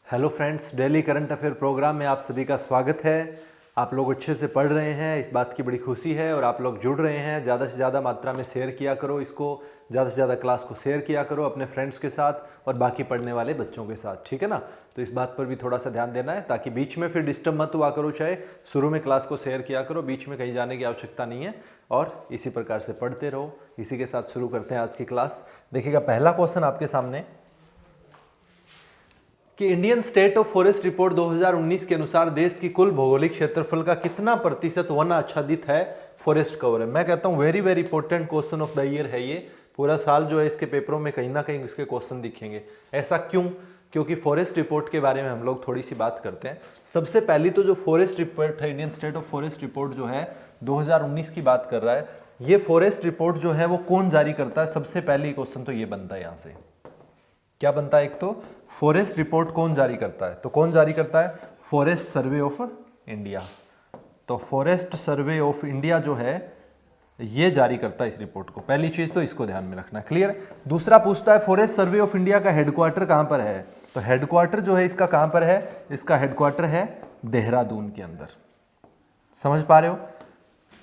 Hello friends, daily current affair program में आप सभी का स्वागत है। आप लोग अच्छे से पढ़ रहे हैं, इस बात की बड़ी खुशी है। और आप लोग जुड़ रहे हैं, ज़्यादा से ज़्यादा मात्रा में शेयर किया करो इसको, ज़्यादा से ज़्यादा क्लास को शेयर किया करो अपने फ्रेंड्स के साथ और बाकी पढ़ने वाले बच्चों के साथ, ठीक है ना। तो इस बात पर भी थोड़ा सा ध्यान देना है ताकि बीच में फिर डिस्टर्ब मत हुआ करो। चाहे शुरू में क्लास को शेयर किया करो, बीच में कहीं जाने की आवश्यकता नहीं है और इसी प्रकार से पढ़ते रहो। इसी के साथ शुरू करते हैं आज की क्लास। देखिएगा, पहला क्वेश्चन आपके सामने कि Indian state of forest report 2019 के अनुसार देश की कुल भौगोलिक क्षेत्रफल का कितना प्रतिशत वन आच्छादित है, फॉरेस्ट कवर है। मैं कहता हूं very very important question of the year है ये। पूरा साल जो है इसके पेपरों में कहीं ना कहीं इसके क्वेश्चन दिखेंगे। ऐसा क्यों? क्योंकि फॉरेस्ट रिपोर्ट के बारे में हम लोग थोड़ी सी बात करते हैं। सबसे पहली तो जो फॉरेस्ट रिपोर्ट है, Indian state of forest report जो है 2019 की बात कर रहा है। ये फॉरेस्ट रिपोर्ट जो है वो कौन जारी करता है? सबसे पहली क्वेश्चन तो ये बनता है, यहां से क्या बनता है? एक तो फॉरेस्ट रिपोर्ट कौन जारी करता है? तो कौन जारी करता है? Forest survey of India. तो फॉरेस्ट सर्वे ऑफ इंडिया जो है ये जारी करता है इस रिपोर्ट को। पहली चीज तो इसको ध्यान में रखना, क्लियर। दूसरा पूछता है फॉरेस्ट सर्वे ऑफ इंडिया का हेडक्वार्टर कहां पर है? तो हेडक्वार्टर जो है इसका कहां पर है? इसका हेडक्वार्टर है देहरादून के अंदर। समझ पा रहे हो?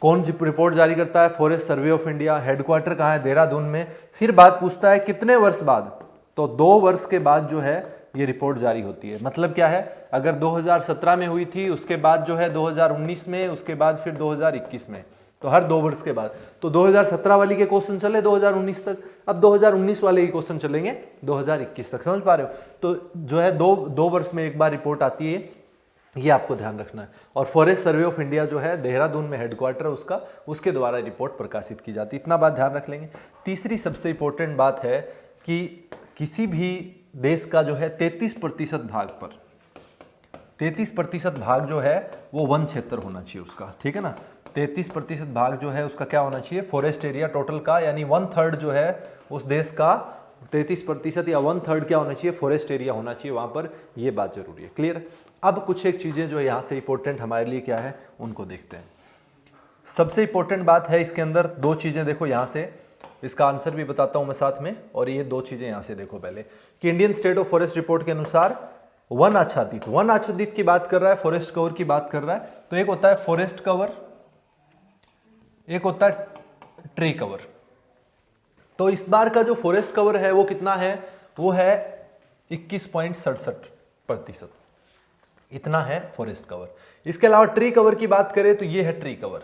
कौन सी रिपोर्ट जारी करता है? Forest survey of India. Headquarter कहां है? देहरादून में। फिर बात पूछता है कितने वर्ष बाद? तो 2 वर्ष के बाद जो है ये रिपोर्ट जारी होती है। मतलब क्या है? अगर 2017 में हुई थी, उसके बाद जो है 2019 में, उसके बाद फिर 2021 में, तो हर 2 वर्ष के बाद। तो 2017 वाली के क्वेश्चन चले 2019 तक, अब 2019 वाले के क्वेश्चन चलेंगे 2021 तक। समझ पा रहे हो? तो जो है दो वर्ष में एक बार रिपोर्ट आती है, ये आपको ध्यान रखना है। और फॉरेस्ट सर्वे ऑफ इंडिया जो है देहरादून में हेडक्वार्टर उसका, उसके द्वारा रिपोर्ट प्रकाशित की जाती है। इतना बात ध्यान रख लेंगे। तीसरी सबसे इंपॉर्टेंट बात है कि किसी भी देश का जो है 33% भाग पर, 33% भाग जो है वो वन क्षेत्र होना चाहिए उसका, ठीक है ना। 33% भाग जो है उसका क्या होना चाहिए? फॉरेस्ट एरिया टोटल का, यानी 1/3 जो है उस देश का 33% या 1/3 क्या होना चाहिए? फॉरेस्ट एरिया होना चाहिए वहां पर। ये बात जरूरी है, क्लियर। अब कुछ एक चीजें जो यहाँ से इंपॉर्टेंट हमारे लिए क्या है उनको देखते हैं। सबसे इंपॉर्टेंट बात है इसके अंदर 2 चीजें, देखो यहाँ से इसका आंसर भी बताता हूं मैं साथ में। और ये 2 चीजें यहां से देखो पहले कि Indian state of forest report के अनुसार वन आच्छादित की बात कर रहा है, फॉरेस्ट कवर की बात कर रहा है। तो एक होता है फॉरेस्ट कवर, एक होता है ट्री कवर। तो इस बार का जो फॉरेस्ट कवर है वो कितना है? वो है 21.67%। इतना है फॉरेस्ट कवर। इसके अलावा ट्री कवर की बात करें तो ये है ट्री कवर।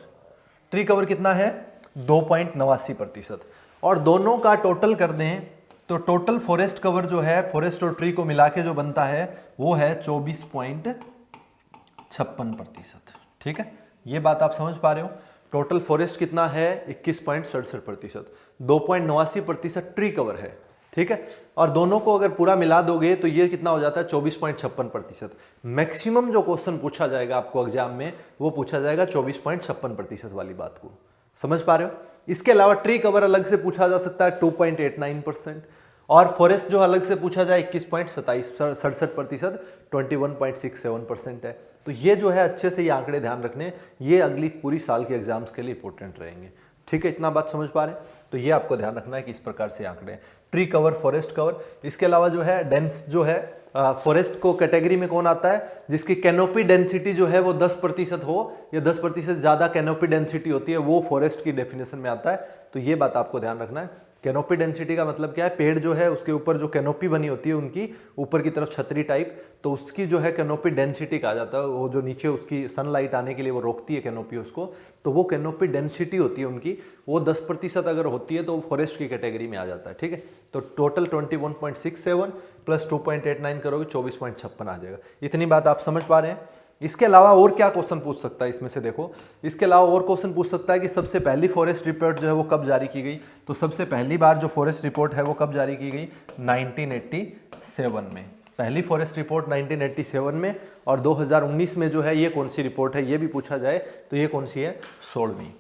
ट्री कवर कितना है? 2.89%। और दोनों का टोटल कर दें तो टोटल फॉरेस्ट कवर जो है, फॉरेस्ट और ट्री को मिला के जो बनता है वो है 24.56%। ठीक है, ये बात आप समझ पा रहे हो। टोटल फॉरेस्ट कितना है? 21.67%। 2.89% ट्री कवर है, ठीक है। और दोनों को अगर पूरा मिला दोगे तो ये कितना हो जाता है? 24.56%। मैक्सिमम जो क्वेश्चन पूछा जाएगा आपको एग्जाम में वो पूछा जाएगा 24.56% वाली बात को। समझ पा रहे हो? इसके अलावा ट्री कवर अलग से पूछा जा सकता है 2.89%। और फॉरेस्ट जो अलग से पूछा जाए 21.67%, 21.67% है। तो ये जो है अच्छे से ये आंकड़े ध्यान रखने, ये अगली पूरी साल के एग्जाम्स के लिए इंपॉर्टेंट रहेंगे, ठीक है। इतना बात समझ पा रहे हैं? तो ये आपको ध्यान रखना है कि इस प्रकार से आंकड़े हैं, ट्री कवर, फॉरेस्ट कवर। इसके अलावा जो है डेंस जो है, फॉरेस्ट को कैटेगरी में कौन आता है? जिसकी कैनोपी डेंसिटी जो है वो 10% हो या 10% ज्यादा कैनोपी डेंसिटी होती है, वो फॉरेस्ट की डेफिनेशन में आता है। तो ये बात आपको ध्यान रखना है। कैनोपी डेंसिटी का मतलब क्या है? पेड़ जो है उसके ऊपर जो कैनोपी बनी होती है उनकी ऊपर की तरफ छतरी टाइप, तो उसकी जो है कैनोपी डेंसिटी कहा जाता है। वो जो नीचे उसकी सनलाइट आने के लिए वो रोकती है कैनोपी उसको, तो वो कैनोपी डेंसिटी होती है उनकी, वो 10% अगर होती है तो वो फॉरेस्ट की कैटेगरी में आ जाता है, ठीक है। तो टोटल 21.67 प्लस 2.89 करोगे 24.56 आ जाएगा। इतनी बात आप समझ पा रहे हैं? इसके अलावा और क्या क्वेश्चन पूछ सकता है इसमें से? देखो, इसके अलावा और क्वेश्चन पूछ सकता है कि सबसे पहली फॉरेस्ट रिपोर्ट जो है वो कब जारी की गई। तो सबसे पहली बार जो फॉरेस्ट रिपोर्ट है वो कब जारी की गई? 1987 में। पहली फॉरेस्ट रिपोर्ट 1987 में। और 2019 में जो है ये कौन सी रिपोर्ट है ये भी पूछा जाए तो ये कौन सी है? 16वीं।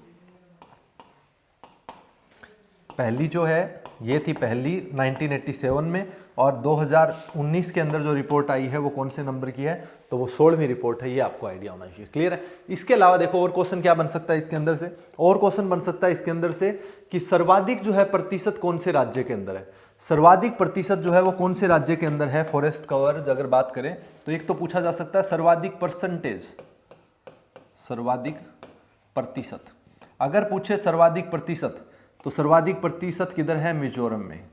पहली जो है ये थी पहली 1987 में, और 2019 के अंदर जो रिपोर्ट आई है वो कौन से नंबर की है? तो वो 16वीं रिपोर्ट है। ये आपको आइडिया होना चाहिए, क्लियर है। इसके अलावा देखो और क्वेश्चन क्या बन सकता है इसके अंदर से? और क्वेश्चन बन सकता है इसके अंदर से कि सर्वाधिक जो है प्रतिशत कौन से राज्य के अंदर है? सर्वाधिक प्रतिशत जो है वो कौन से राज्य के अंदर है फॉरेस्ट कवर अगर बात करें तो एक तो पूछा जा सकता है सर्वाधिक परसेंटेज, सर्वाधिक प्रतिशत। अगर पूछे सर्वाधिक प्रतिशत तो सर्वाधिक प्रतिशत किधर है, मिजोरम में,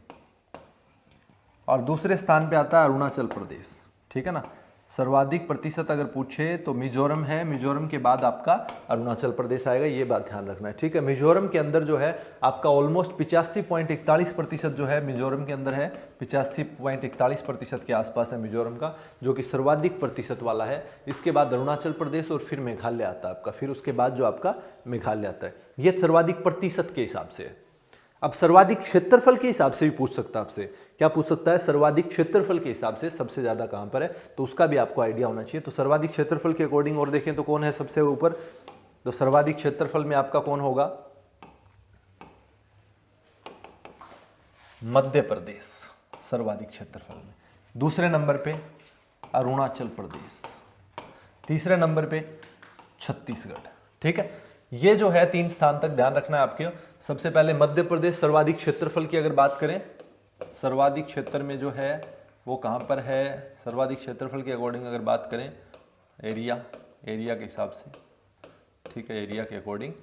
और दूसरे स्थान पे आता है अरुणाचल प्रदेश, ठीक है ना। सर्वाधिक प्रतिशत अगर पूछे तो मिजोरम है, मिजोरम के बाद आपका अरुणाचल प्रदेश आएगा, ये बात ध्यान रखना है, ठीक है। मिजोरम के अंदर जो है आपका ऑलमोस्ट 85.41% जो है मिजोरम के अंदर है, 85.41% के आसपास है मिजोरम का, जो कि सर्वाधिक प्रतिशत वाला है। इसके बाद अरुणाचल प्रदेश और फिर मेघालय आता है आपका, फिर उसके बाद जो आपका मेघालय आता है। ये सर्वाधिक प्रतिशत के हिसाब से है। अब सर्वाधिक क्षेत्रफल के हिसाब से भी पूछ सकता है आपसे, क्या पूछ सकता है, सर्वाधिक क्षेत्रफल के हिसाब से सबसे ज्यादा कहां पर है, तो उसका भी आपको आइडिया होना चाहिए। तो सर्वाधिक क्षेत्रफल के अकॉर्डिंग और देखें तो कौन है सबसे ऊपर, तो सर्वाधिक क्षेत्रफल में आपका कौन होगा, मध्य प्रदेश सर्वाधिक क्षेत्रफल में, दूसरे नंबर पे अरुणाचल प्रदेश, तीसरे नंबर पे छत्तीसगढ़, ठीक है। ये जो है 3 स्थान तक ध्यान रखना है आपके। सबसे पहले मध्य प्रदेश सर्वाधिक क्षेत्रफल की अगर बात करें, सर्वाधिक क्षेत्र में जो है वो कहाँ पर है, सर्वाधिक क्षेत्रफल के अकॉर्डिंग अगर बात करें, एरिया के हिसाब से, ठीक है, एरिया के अकॉर्डिंग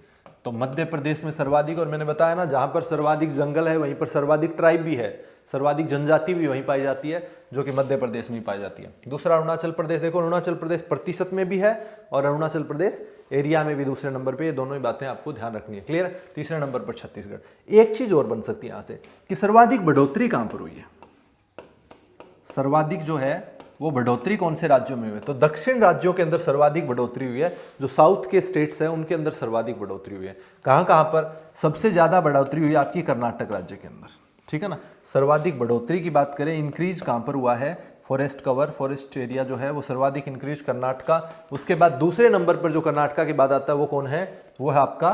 तो मध्य प्रदेश में सर्वाधिक, और मैंने बताया ना जहाँ पर सर्वाधिक जंगल है वहीं पर सर्वाधिक ट्राइब भी है, सर्वाधिक जनजाति भी वहीं पाई जाती है, जो कि मध्य प्रदेश में ही पाई जाती है। दूसरा अरुणाचल प्रदेश, देखो अरुणाचल प्रदेश प्रतिशत में भी है और अरुणाचल प्रदेश एरिया में भी दूसरे नंबर पे, ये दोनों ही बातें आपको ध्यान रखनी है, क्लियर। तीसरे नंबर पर छत्तीसगढ़। एक चीज और बन सकती है यहाँ से कि सर्वाधिक बढ़ोतरी कहाँ पर हुई है, सर्वाधिक जो है वो बढ़ोतरी कौन से राज्यों में हुई है, तो दक्षिण राज्यों के अंदर सर्वाधिक बढ़ोतरी हुई है, जो साउथ के स्टेट्स हैं उनके अंदर सर्वाधिक बढ़ोतरी हुई है। कहाँ कहाँ पर सबसे ज्यादा बढ़ोतरी हुई है, आपकी कर्नाटक राज्य के अंदर, ठीक है ना। सर्वाधिक बढ़ोतरी की बात करें, इंक्रीज कहाँ पर हुआ है, फॉरेस्ट कवर, फॉरेस्ट एरिया जो है वो सर्वाधिक इंक्रीज कर्नाटका। उसके बाद दूसरे नंबर पर जो कर्नाटका के बाद आता है वो कौन है, वो है आपका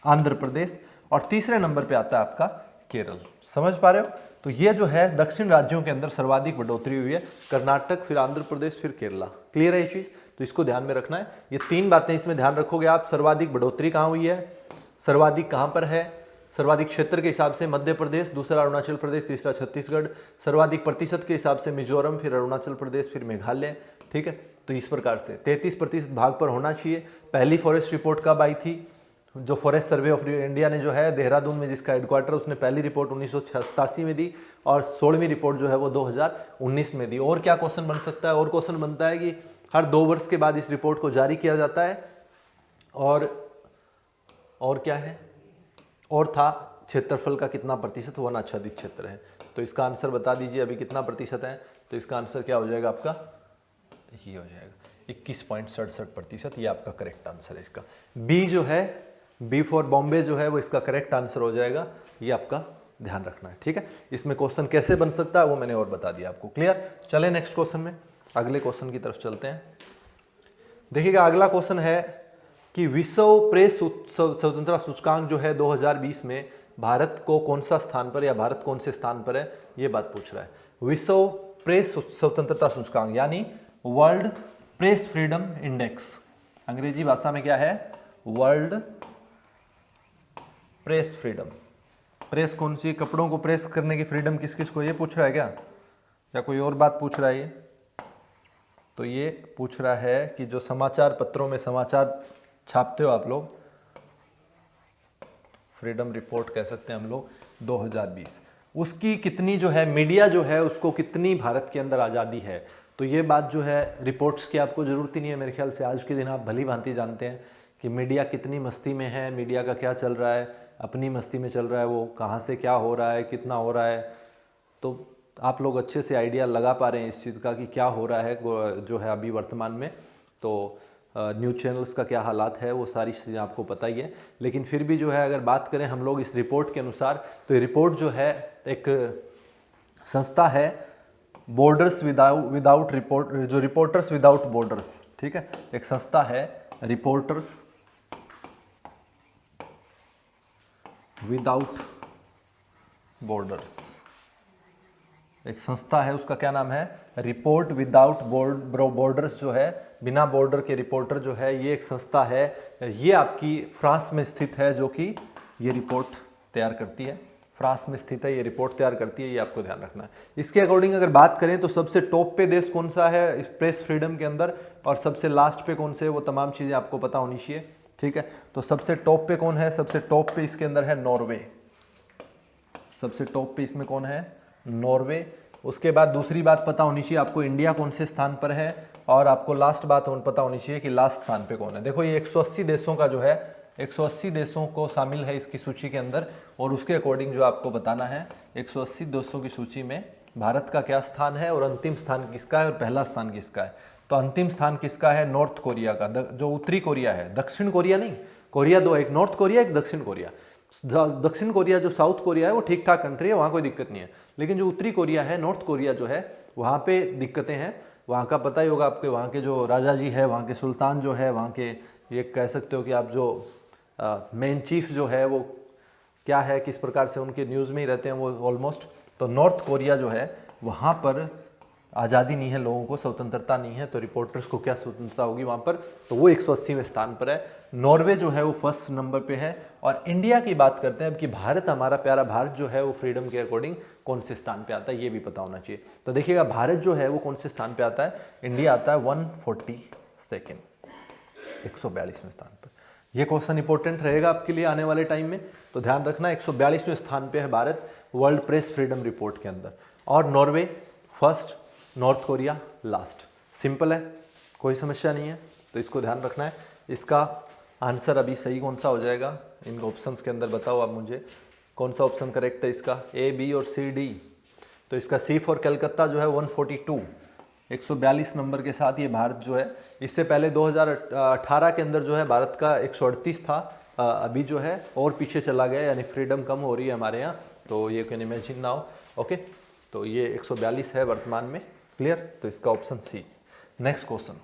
आंध्र प्रदेश, और तीसरे नंबर पे आता है आपका केरल। समझ पा रहे हो, तो ये जो है दक्षिण राज्यों के अंदर सर्वाधिक बढ़ोतरी हुई है, कर्नाटक, फिर आंध्र प्रदेश, फिर केरला। क्लियर है ये चीज, तो इसको ध्यान में रखना है। ये 3 बातें इसमें ध्यान रखोगे आप, सर्वाधिक बढ़ोतरी कहाँ हुई है, सर्वाधिक कहाँ पर है, सर्वाधिक क्षेत्र के हिसाब से मध्य प्रदेश, दूसरा अरुणाचल प्रदेश, तीसरा छत्तीसगढ़, सर्वाधिक प्रतिशत के हिसाब से मिजोरम, फिर अरुणाचल प्रदेश, फिर मेघालय, ठीक है। तो इस प्रकार से 33% भाग पर होना चाहिए। पहली फॉरेस्ट रिपोर्ट कब आई थी, जो फॉरेस्ट सर्वे ऑफ इंडिया ने जो है देहरादून में जिसका हेडक्वार्टर, उसने पहली रिपोर्ट 1987 में दी और 16वीं रिपोर्ट जो है वो 2019 में दी। और क्या क्वेश्चन बन सकता है, और क्वेश्चन बनता है कि हर 2 वर्ष के बाद इस रिपोर्ट को जारी किया जाता है, और क्या है, और था क्षेत्रफल का कितना प्रतिशत वन आच्छादित क्षेत्र है। तो इसका आंसर बता दीजिए अभी कितना प्रतिशत है, तो इसका आंसर क्या हो जाएगा आपका, ये हो जाएगा 21.67%। ये आपका करेक्ट आंसर है इसका। बी जो है, बी फॉर बॉम्बे जो है वो इसका करेक्ट आंसर हो जाएगा, ये आपका ध्यान रखना है, ठीक है। इसमें क्वेश्चन कैसे बन सकता है वो मैंने और बता दिया आपको, क्लियर। चले नेक्स्ट क्वेश्चन में, अगले क्वेश्चन की तरफ चलते हैं। देखिएगा अगला क्वेश्चन है कि विश्व प्रेस स्वतंत्रता सूचकांक जो है 2020 में भारत को कौन सा स्थान पर, या भारत कौन से स्थान पर है, ये बात पूछ रहा है। विश्व प्रेस स्वतंत्रता सूचकांक यानी वर्ल्ड प्रेस फ्रीडम इंडेक्स, अंग्रेजी भाषा में क्या है, वर्ल्ड प्रेस फ्रीडम। प्रेस कौन सी, कपड़ों को प्रेस करने की फ्रीडम किस किस को, ये पूछ रहा है क्या, या कोई और बात पूछ रहा है ये, तो ये पूछ रहा है कि जो समाचार पत्रों में समाचार छापते हो आप लोग, फ्रीडम रिपोर्ट कह सकते हैं हम लोग 2020, उसकी कितनी जो है मीडिया जो है उसको कितनी भारत के अंदर आज़ादी है। तो ये बात जो है रिपोर्ट्स की आपको ज़रूरत ही नहीं है मेरे ख्याल से, आज के दिन आप भली भांति जानते हैं कि मीडिया कितनी मस्ती में है, मीडिया का क्या चल रहा है, अपनी मस्ती में चल रहा है, वो कहाँ से क्या हो रहा है, कितना हो रहा है, तो आप लोग अच्छे से आइडिया लगा पा रहे हैं इस चीज़ का कि क्या हो रहा है जो है अभी वर्तमान में। तो न्यूज़ चैनल्स का क्या हालात है वो सारी चीज़ें आपको पता ही है, लेकिन फिर भी जो है अगर बात करें हम लोग इस रिपोर्ट के अनुसार, तो ये रिपोर्ट जो है एक संस्था है बॉर्डर्स विदाउट रिपोर्ट, जो रिपोर्टर्स विदाउट बॉर्डर्स, ठीक है, एक संस्था है रिपोर्टर्स विदाउट बॉर्डर्स, एक संस्था है, उसका क्या नाम है, रिपोर्ट विदाउट बॉर्डर्स जो है, बिना बॉर्डर के रिपोर्टर जो है, ये एक संस्था है। ये आपकी फ्रांस में स्थित है जो कि ये रिपोर्ट तैयार करती है, फ्रांस में स्थित है, ये रिपोर्ट तैयार करती है, ये आपको ध्यान रखना है। इसके अकॉर्डिंग अगर बात करें तो सबसे टॉप पे देश कौन सा है प्रेस फ्रीडम के अंदर, और सबसे लास्ट पे कौन से है, वो तमाम चीज़ें आपको पता होनी चाहिए, ठीक है। तो सबसे टॉप पे कौन है, सबसे टॉप पे इसके अंदर है नॉर्वे, सबसे टॉप पे इसमें कौन है, नॉर्वे। उसके बाद दूसरी बात पता होनी चाहिए आपको, इंडिया कौन से स्थान पर है, और आपको लास्ट बात पता होनी चाहिए कि लास्ट स्थान पे कौन है। देखो ये 180 देशों का जो है, 180 देशों को शामिल है इसकी सूची के अंदर, और उसके अकॉर्डिंग जो आपको बताना है 180 देशों की सूची में भारत का क्या स्थान है, और अंतिम स्थान किसका है, और पहला स्थान किसका है। तो अंतिम स्थान किसका है, नॉर्थ कोरिया का, जो उत्तरी कोरिया है, दक्षिण कोरिया नहीं, कोरिया दो, एक नॉर्थ कोरिया एक दक्षिण कोरिया। दक्षिण कोरिया जो साउथ कोरिया है वो ठीक ठाक कंट्री है, वहाँ कोई दिक्कत नहीं है, लेकिन जो उत्तरी कोरिया है, नॉर्थ कोरिया जो है, वहाँ पे दिक्कतें हैं। वहाँ का पता ही होगा आपके, वहाँ के जो राजा जी है, वहाँ के सुल्तान जो है, वहाँ के ये कह सकते हो कि आप जो मेन चीफ जो है वो क्या है, किस प्रकार से उनके न्यूज़ में ही रहते हैं वो ऑलमोस्ट। तो नॉर्थ कोरिया जो है वहाँ पर आज़ादी नहीं है, लोगों को स्वतंत्रता नहीं है, तो रिपोर्टर्स को क्या स्वतंत्रता होगी वहाँ पर, तो वो 180वें स्थान पर है। नॉर्वे जो है वो फर्स्ट नंबर पे है। और इंडिया की बात करते हैं अब कि भारत, हमारा प्यारा भारत जो है वो फ्रीडम के अकॉर्डिंग कौन से स्थान पे आता है, ये भी पता होना चाहिए। तो देखिएगा भारत जो है वो कौन से स्थान पे आता है, इंडिया आता है 142nd, 142वें स्थान पर। ये क्वेश्चन इंपॉर्टेंट रहेगा आपके लिए आने वाले टाइम में, तो ध्यान रखना 142वें स्थान पे है Bharat world press freedom report के अंदर, और Norway first, north Korea last. Simple है, कोई समस्या नहीं है, तो इसको ध्यान रखना है। इसका आंसर अभी सही कौन सा हो जाएगा, इन ऑप्शंस के अंदर बताओ आप मुझे, कौन सा ऑप्शन करेक्ट है इसका, ए, बी और सी, डी। तो इसका सी फॉर कलकत्ता जो है 142, 142 नंबर के साथ ये भारत जो है, इससे पहले 2018 के अंदर जो है भारत का 138 था, अभी जो है और पीछे चला गया, यानी फ्रीडम कम हो रही है हमारे यहाँ, तो ये कैन इमेजिन नाउ। ओके, तो ये 142 है वर्तमान में, क्लियर। तो इसका ऑप्शन सी। नेक्स्ट क्वेश्चन,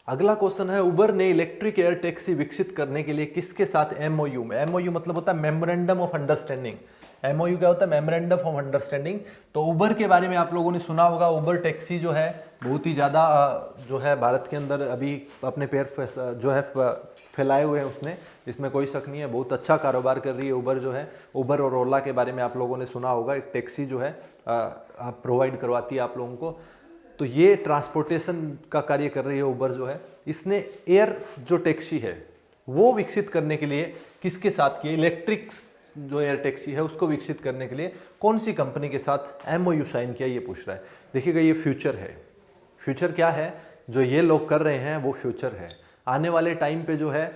अगला क्वेश्चन है, उबर ने इलेक्ट्रिक एयर टैक्सी विकसित करने के लिए किसके साथ एमओयू में, एमओयू मतलब होता है मेमोरेंडम ऑफ अंडरस्टैंडिंग, एमओयू क्या होता है, मेमोरेंडम ऑफ अंडरस्टैंडिंग। तो उबर के बारे में आप लोगों ने सुना होगा, उबर टैक्सी जो है बहुत ही ज़्यादा जो है भारत के अंदर अभी अपने पैर जो है फैलाए हुए हैं उसने, इसमें कोई शक नहीं है, बहुत अच्छा कारोबार कर रही है उबर जो है। उबर और ओला के बारे में आप लोगों ने सुना होगा, एक टैक्सी जो है प्रोवाइड करवाती है आप लोगों को। तो ये ट्रांसपोर्टेशन का कार्य कर रही है उबर जो है। इसने एयर जो टैक्सी है वो विकसित करने के लिए किसके साथ किया, इलेक्ट्रिक जो एयर टैक्सी है उसको विकसित करने के लिए कौन सी कंपनी के साथ एमओयू साइन किया, ये पूछ रहा है। देखिएगा ये फ्यूचर है, फ्यूचर क्या है जो ये लोग कर रहे हैं, वो फ्यूचर है। आने वाले टाइम पे जो है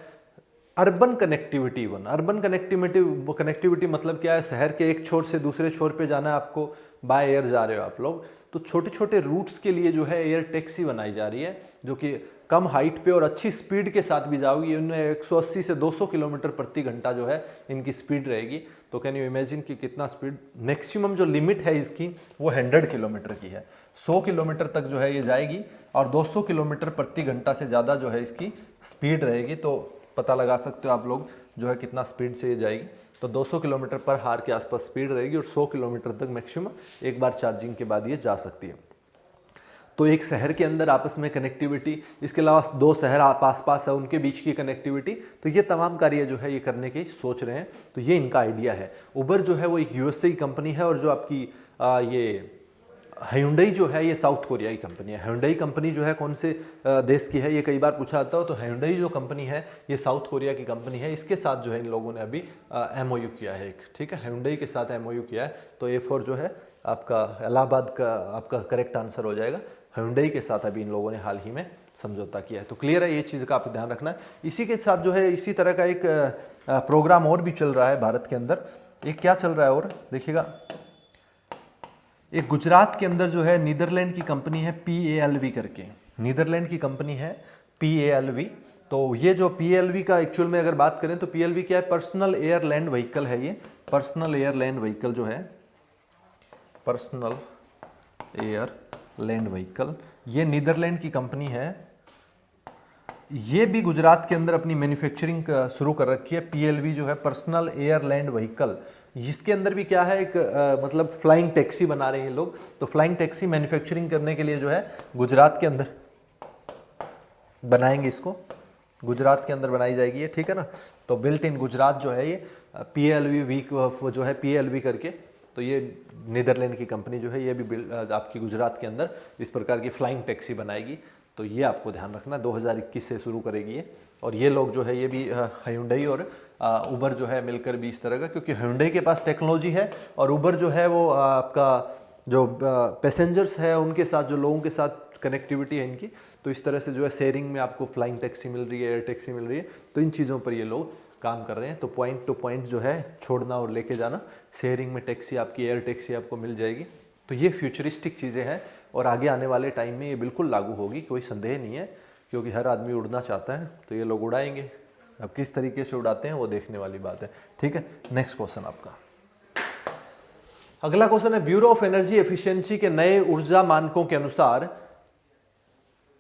अर्बन कनेक्टिविटी, अर्बन कनेक्टिविटी मतलब क्या है, शहर के एक छोर से दूसरे छोर पे जाना है आपको, बाय एयर जा रहे हो आप लोग, तो छोटे छोटे रूट्स के लिए जो है एयर टैक्सी बनाई जा रही है, जो कि कम हाइट पे और अच्छी स्पीड के साथ भी जाओगी। इनमें 180 से 200 किलोमीटर प्रति घंटा जो है इनकी स्पीड रहेगी। तो कैन यू इमेजिन कि कितना स्पीड, मैक्सिमम जो लिमिट है इसकी वो 100 किलोमीटर की है, 100 किलोमीटर तक जो है ये जाएगी, और 200 किलोमीटर प्रति घंटा से ज़्यादा जो है इसकी स्पीड रहेगी। तो पता लगा सकते हो आप लोग जो है कितना स्पीड से ये जाएगी। तो 200 किलोमीटर पर हार के आसपास स्पीड रहेगी, और 100 किलोमीटर तक मैक्सिमम एक बार चार्जिंग के बाद ये जा सकती है। तो एक शहर के अंदर आपस में कनेक्टिविटी, इसके अलावा 2 शहर आस पास है उनके बीच की कनेक्टिविटी, तो ये तमाम कार्य जो है ये करने की सोच रहे हैं। तो ये इनका आइडिया है। उबर जो है वो एक यूएसए की कंपनी है, और जो आपकी ये Hyundai जो है ये साउथ कोरिया की कंपनी है। Hyundai कंपनी जो है कौन से देश की है, ये कई बार पूछा जाता हो। तो Hyundai जो कंपनी है ये साउथ कोरिया की कंपनी है। इसके साथ जो है इन लोगों ने अभी एमओयू किया है एक, ठीक है, Hyundai के साथ एमओयू किया है। तो A4 जो है आपका इलाहाबाद का आपका करेक्ट आंसर हो जाएगा। Hyundai के साथ अभी इन लोगों ने हाल ही में समझौता किया है। तो क्लियर है, ये चीज़ का आप ध्यान रखना है। इसी के साथ जो है इसी तरह का एक प्रोग्राम और भी चल रहा है भारत के अंदर। एक क्या चल रहा है और देखिएगा, एक गुजरात के अंदर जो है नीदरलैंड की कंपनी है PALV करके, नीदरलैंड की कंपनी है PALV। तो ये जो PALV का एक्चुअल में अगर बात करें तो PALV क्या है, पर्सनल एयर लैंड व्हीकल है। ये पर्सनल एयर लैंड व्हीकल जो है, पर्सनल एयर लैंड व्हीकल, ये नीदरलैंड की कंपनी है। ये भी गुजरात के अंदर अपनी मैन्युफैक्चरिंग शुरू कर रखी है। PALV जो है पर्सनल एयर लैंड व्हीकल, इसके अंदर भी क्या है, एक मतलब फ्लाइंग टैक्सी बना रहे हैं लोग। तो फ्लाइंग टैक्सी मैन्युफैक्चरिंग करने के लिए जो है गुजरात के अंदर बनाएंगे इसको। गुजरात के अंदर बनाई जाएगी ये, ठीक है ना। तो बिल्ट इन गुजरात जो है ये PLV वो जो है PLV करके, तो ये नीदरलैंड की कंपनी जो है ये भी आपकी गुजरात के अंदर इस प्रकार की फ्लाइंग टैक्सी बनाएगी। तो ये आपको ध्यान रखना 2021 से शुरू करेगी ये। और ये लोग जो है ये भी Hyundai और उबर जो है मिलकर भी इस तरह का, क्योंकि Hyundai के पास टेक्नोलॉजी है और उबर जो है वो आपका जो पैसेंजर्स है उनके साथ, जो लोगों के साथ कनेक्टिविटी है इनकी, तो इस तरह से जो है शेयरिंग में आपको फ्लाइंग टैक्सी मिल रही है, एयर टैक्सी मिल रही है। तो इन चीज़ों पर ये लोग काम कर रहे हैं। तो पॉइंट टू पॉइंट जो है छोड़ना और लेके जाना, शेयरिंग में टैक्सी आपकी, एयर टैक्सी आपको मिल जाएगी। तो ये फ्यूचरिस्टिक चीज़ें हैं और आगे आने वाले टाइम में ये बिल्कुल लागू होगी, कोई संदेह नहीं है, क्योंकि हर आदमी उड़ना चाहता है तो ये लोग उड़ाएंगे। अब किस तरीके से उड़ाते हैं वो देखने वाली बात है, ठीक है। नेक्स्ट क्वेश्चन आपका, अगला क्वेश्चन है ब्यूरो ऑफ एनर्जी एफिशिएंसी के नए ऊर्जा मानकों के अनुसार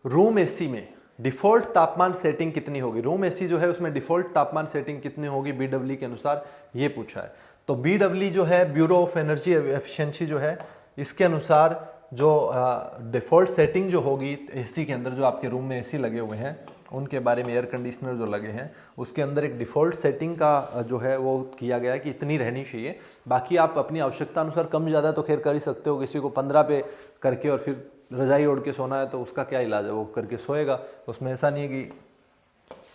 रूम एसी में डिफॉल्ट तापमान सेटिंग कितनी होगी। रूम एसी जो है उसमें डिफॉल्ट तापमान सेटिंग कितनी होगी BW के अनुसार, ये पूछा है। तो BW जो है ब्यूरो ऑफ एनर्जी एफिशिएंसी जो है, इसके अनुसार जो डिफ़ॉल्ट सेटिंग जो होगी एसी के अंदर, जो आपके रूम में एसी लगे हुए हैं उनके बारे में, एयर कंडीशनर जो लगे हैं उसके अंदर एक डिफ़ॉल्ट सेटिंग का जो है वो किया गया है कि इतनी रहनी चाहिए। बाकी आप अपनी आवश्यकता अनुसार कम ज़्यादा तो खैर कर ही सकते हो। किसी को 15 पे करके और फिर रजाई ओढ़ के सोना है तो उसका क्या इलाज है, वो करके सोएगा, उसमें ऐसा नहीं है कि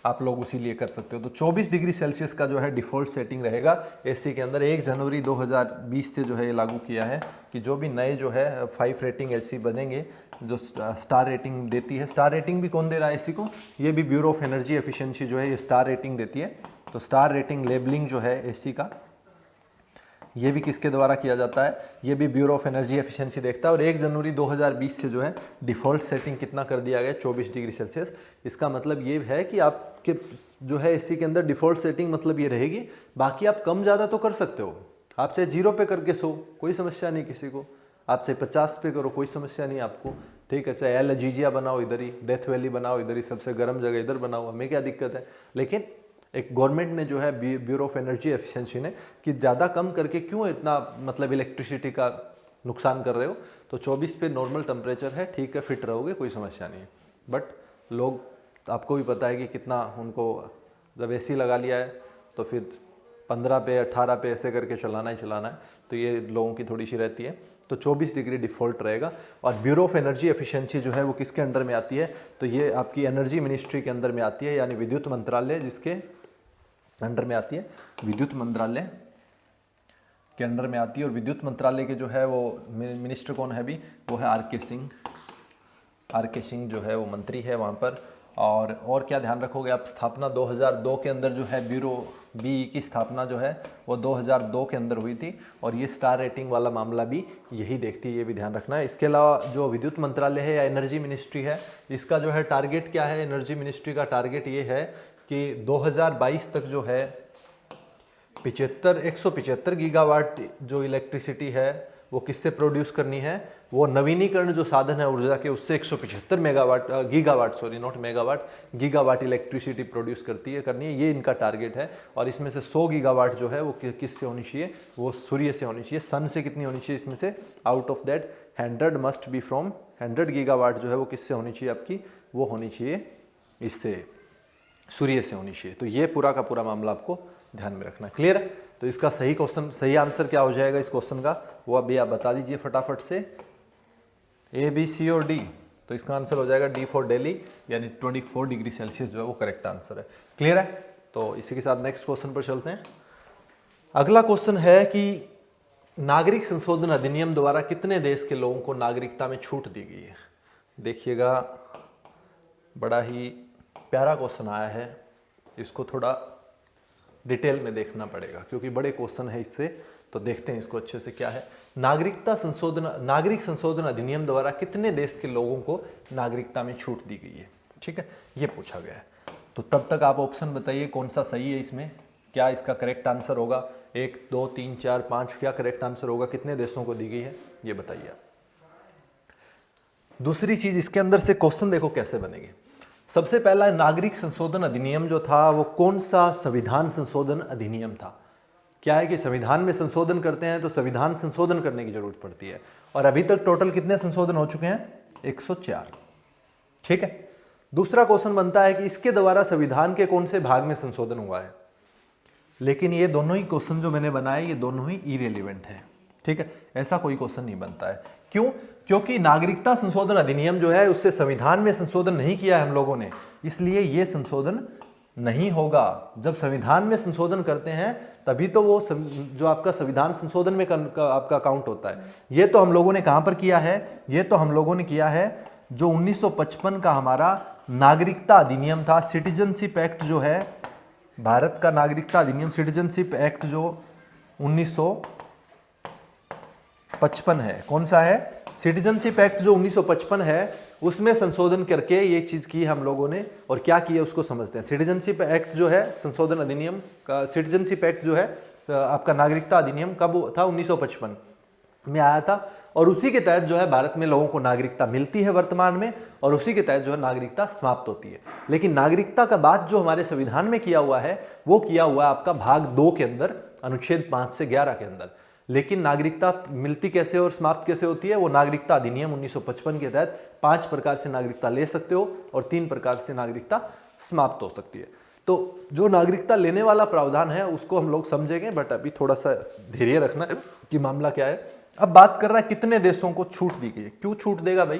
आप लोग उसी लिए कर सकते हो। तो 24 डिग्री सेल्सियस का जो है डिफ़ॉल्ट सेटिंग रहेगा एसी के अंदर। 1 जनवरी 2020 से जो है ये लागू किया है कि जो भी नए जो है 5 रेटिंग एसी बनेंगे, जो स्टार रेटिंग देती है, स्टार रेटिंग भी कौन दे रहा है एसी को, ये भी ब्यूरो ऑफ एनर्जी एफिशिएंसी जो है ये स्टार रेटिंग देती है। तो स्टार रेटिंग लेबलिंग जो है एसी का, ये भी किसके द्वारा किया जाता है, ये भी ब्यूरो ऑफ एनर्जी एफिशिएंसी देखता है। और 1 जनवरी 2020 से जो है डिफ़ॉल्ट सेटिंग कितना कर दिया गया, 24 डिग्री सेल्सियस। इसका मतलब ये है कि आपके जो है एसी के अंदर डिफ़ॉल्ट सेटिंग मतलब ये रहेगी, बाकी आप कम ज़्यादा तो कर सकते हो। आप चाहे 0 पे करके सो, कोई समस्या नहीं किसी को, आप चाहे 50 पे करो, कोई समस्या नहीं आपको, ठीक है। चाहे एल अजीजिया बनाओ इधर ही, डेथ वैली बनाओ इधर ही, सबसे गर्म जगह इधर बनाओ, हमें क्या दिक्कत है। लेकिन एक गवर्नमेंट ने जो है ब्यूरो ऑफ एनर्जी एफिशिएंसी ने कि ज़्यादा कम करके क्यों इतना मतलब इलेक्ट्रिसिटी का नुकसान कर रहे हो। तो 24 पे नॉर्मल टेम्परेचर है, ठीक है, फिट रहोगे, कोई समस्या नहीं है। बट लोग, आपको भी पता है कि कितना उनको, जब एसी लगा लिया है तो फिर 15 पे 18 पे ऐसे करके चलाना ही चलाना है, तो ये लोगों की थोड़ी सी रहती है। तो 24 डिग्री डिफ़ॉल्ट रहेगा। और ब्यूरो ऑफ एनर्जी एफिशिएंसी जो है वो किसके अंडर में आती है, तो ये आपकी एनर्जी मिनिस्ट्री के अंदर में आती है, यानी विद्युत मंत्रालय जिसके अंडर में आती है, विद्युत मंत्रालय के अंडर में आती है। और विद्युत मंत्रालय के जो है वो मिनिस्टर कौन है, भी वो है RK सिंह। RK सिंह जो है वो मंत्री है वहाँ पर। और क्या ध्यान रखोगे आप, स्थापना 2002 के अंदर जो है ब्यूरो BE की स्थापना जो है वो 2002 के अंदर हुई थी। और ये स्टार रेटिंग वाला मामला भी यही देखती है, ये भी ध्यान रखना है। इसके अलावा जो विद्युत मंत्रालय है या एनर्जी मिनिस्ट्री है, इसका जो है टारगेट क्या है, एनर्जी मिनिस्ट्री का टारगेट ये है कि 2022 तक जो है 175 गीगावाट जो इलेक्ट्रिसिटी है वो किससे प्रोड्यूस करनी है, वो नवीनीकरण जो साधन है ऊर्जा के उससे 175 गीगावाट इलेक्ट्रिसिटी प्रोड्यूस करनी है, ये इनका टारगेट है। और इसमें से 100 गीगावाट जो है वो किससे होनी चाहिए, वो सूर्य से होनी चाहिए। सन से कितनी होनी चाहिए इसमें से, out of that 100 must be from 100 gigawatt जो है वो किससे होनी चाहिए आपकी, वो होनी चाहिए इससे, सूर्य से होनी चाहिए। तो ये पूरा का पूरा मामला आपको ध्यान में रखना, क्लियर है। तो इसका सही क्वेश्चन, सही आंसर क्या हो जाएगा इस क्वेश्चन का, वो अभी आप बता दीजिए फटाफट से, A, B, C और D। तो इसका आंसर हो जाएगा D फॉर दिल्ली, यानी 24 डिग्री सेल्सियस जो है वो करेक्ट आंसर है, क्लियर है। तो इसी के साथ नेक्स्ट क्वेश्चन पर चलते हैं। अगला क्वेश्चन है कि नागरिक संशोधन अधिनियम द्वारा कितने देश के लोगों को नागरिकता में छूट दी गई है। देखिएगा, बड़ा ही प्यारा क्वेश्चन आया है, इसको थोड़ा डिटेल में देखना पड़ेगा क्योंकि बड़े क्वेश्चन है इससे। तो देखते हैं इसको अच्छे से क्या है। नागरिक संशोधन अधिनियम द्वारा कितने देश के लोगों को नागरिकता में छूट दी गई है, ठीक है, ये पूछा गया है। तो तब तक आप ऑप्शन बताइए कौन सा सही है, इसमें क्या इसका करेक्ट आंसर होगा, 1, 2, 3, 4, 5 क्या करेक्ट आंसर होगा, कितने देशों को दी गई है, ये बताइए आप। दूसरी चीज, इसके अंदर से क्वेश्चन देखो कैसे बनेंगे। सबसे पहला नागरिक संशोधन अधिनियम जो था वो कौन सा संविधान संशोधन अधिनियम था। क्या है कि संविधान में संशोधन करते हैं तो संविधान संशोधन करने की जरूरत पड़ती है, और अभी तक टोटल कितने संशोधन हो चुके हैं, 104, ठीक है। दूसरा क्वेश्चन बनता है कि इसके द्वारा संविधान के कौन से भाग में संशोधन हुआ है। लेकिन ये दोनों ही क्वेश्चन जो मैंने बनाए ये दोनों ही इरेलीवेंट है, ठीक है, ऐसा कोई क्वेश्चन नहीं बनता है। क्यों? क्योंकि नागरिकता संशोधन अधिनियम जो है उससे संविधान में संशोधन नहीं किया है हम लोगों ने, इसलिए ये संशोधन नहीं होगा। जब संविधान में संशोधन करते हैं तभी तो वो जो आपका संविधान संशोधन में आपका काउंट होता है। ये तो हम लोगों ने कहां पर किया है? ये तो हम लोगों ने किया है जो 1955 का हमारा नागरिकता अधिनियम था, सिटीजनशिप एक्ट जो है, भारत का नागरिकता अधिनियम सिटीजनशिप एक्ट जो 1955 है। कौन सा है? सिटीजनशिप एक्ट जो 1955 है, उसमें संशोधन करके ये चीज की हम लोगों ने। और क्या किया उसको समझते हैं। सिटीजनशिप एक्ट जो है संशोधन अधिनियम का, सिटीजनशिप एक्ट जो है आपका नागरिकता अधिनियम कब था? 1955 में आया था। और उसी के तहत जो है भारत में लोगों को नागरिकता मिलती है वर्तमान में, और उसी के तहत जो है नागरिकता समाप्त होती है। लेकिन नागरिकता का बात जो हमारे संविधान में किया हुआ है वो किया हुआ है आपका भाग 2 के अंदर, अनुच्छेद 5 से 11 के अंदर। लेकिन नागरिकता मिलती कैसे और समाप्त कैसे होती है? वो नागरिकता अधिनियम 1955 के तहत 5 प्रकार से नागरिकता ले सकते हो और 3 प्रकार से नागरिकता समाप्त हो सकती है। तो जो नागरिकता लेने वाला प्रावधान है उसको हम लोग समझेंगे, बट अभी थोड़ा सा धैर्य रखना है कि मामला क्या है। अब बात कर रहा है कितने देशों को छूट दी गई है। क्यों छूट देगा भाई?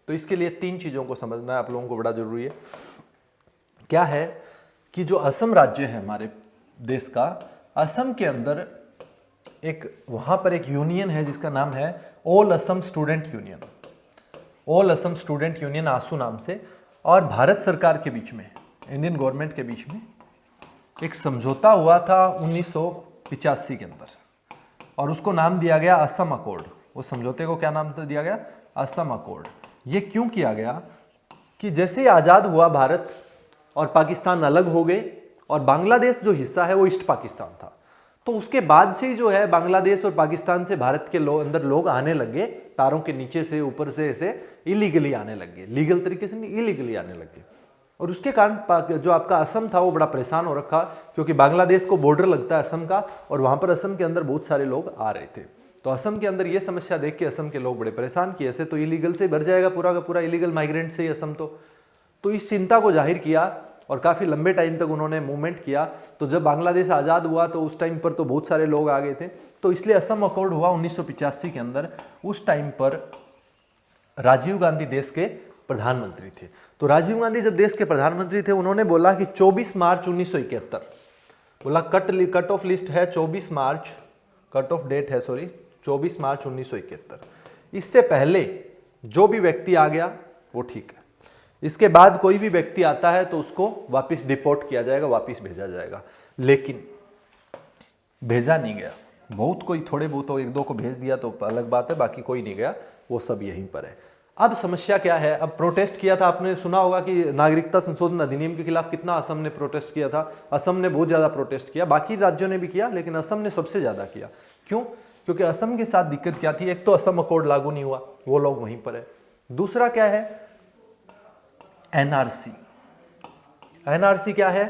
तो इसके लिए 3 चीजों को समझना है आप लोगों को, बड़ा जरूरी है। क्या है कि जो असम राज्य है हमारे देश का, असम के अंदर एक वहां पर एक यूनियन है जिसका नाम है all Assam student union, all Assam student union AASU नाम से। और भारत सरकार के बीच में, इंडियन गवर्नमेंट के बीच में एक समझौता हुआ था 1985 के अंदर, और उसको नाम दिया गया असम अकॉर्ड। उस समझौते को क्या नाम दिया गया? असम अकॉर्ड। ये क्यों किया गया कि जैसे ही आज़ाद हुआ भारत और पाकिस्तान अलग हो गए, और बांग्लादेश जो हिस्सा है वो ईस्ट पाकिस्तान था, तो उसके बाद से ही जो है बांग्लादेश और पाकिस्तान से भारत के अंदर लोग आने लग गए, तारों के नीचे से ऊपर से ऐसे इलीगली आने लग गए, लीगल तरीके से नहीं, इलीगली आने लग गए। और उसके कारण जो आपका असम था वो बड़ा परेशान हो रखा, क्योंकि बांग्लादेश को बॉर्डर लगता है असम का, और वहां पर असम के अंदर बहुत सारे लोग आ रहे थे। तो असम के अंदर ये समस्या देख के असम के लोग बड़े परेशान कि ऐसे तो इलीगल से भर जाएगा पूरा का पूरा, इलीगल माइग्रेंट से ही असम। तो इस चिंता को जाहिर किया और काफ़ी लंबे टाइम तक उन्होंने मूवमेंट किया। तो जब बांग्लादेश आज़ाद हुआ तो उस टाइम पर तो बहुत सारे लोग आ गए थे, तो इसलिए असम अकॉर्ड हुआ 1985 के अंदर। उस टाइम पर राजीव गांधी देश के प्रधानमंत्री थे। तो राजीव गांधी जब देश के प्रधानमंत्री थे, उन्होंने बोला कि 24 मार्च 1971, बोला कट ऑफ लिस्ट है 24 मार्च, कट ऑफ डेट है 24 मार्च 1971। इससे पहले जो भी व्यक्ति आ गया वो ठीक है, इसके बाद कोई भी व्यक्ति आता है तो उसको वापस डिपोर्ट किया जाएगा, वापस भेजा जाएगा। लेकिन भेजा नहीं गया। बहुत कोई, थोड़े बहुत तो 1-2 को भेज दिया तो अलग बात है, बाकी कोई नहीं गया, वो सब यहीं पर है। अब समस्या क्या है? अब प्रोटेस्ट किया था, आपने सुना होगा कि नागरिकता संशोधन अधिनियम के खिलाफ कितना असम ने प्रोटेस्ट किया था। असम ने बहुत ज्यादा प्रोटेस्ट किया, बाकी राज्यों ने भी किया, लेकिन असम ने सबसे ज्यादा किया। क्यों? क्योंकि असम के साथ दिक्कत क्या थी? एक तो असम अकॉर्ड लागू नहीं हुआ, वो लोग वहीं पर है। दूसरा क्या है? एनआरसी। एनआरसी क्या है?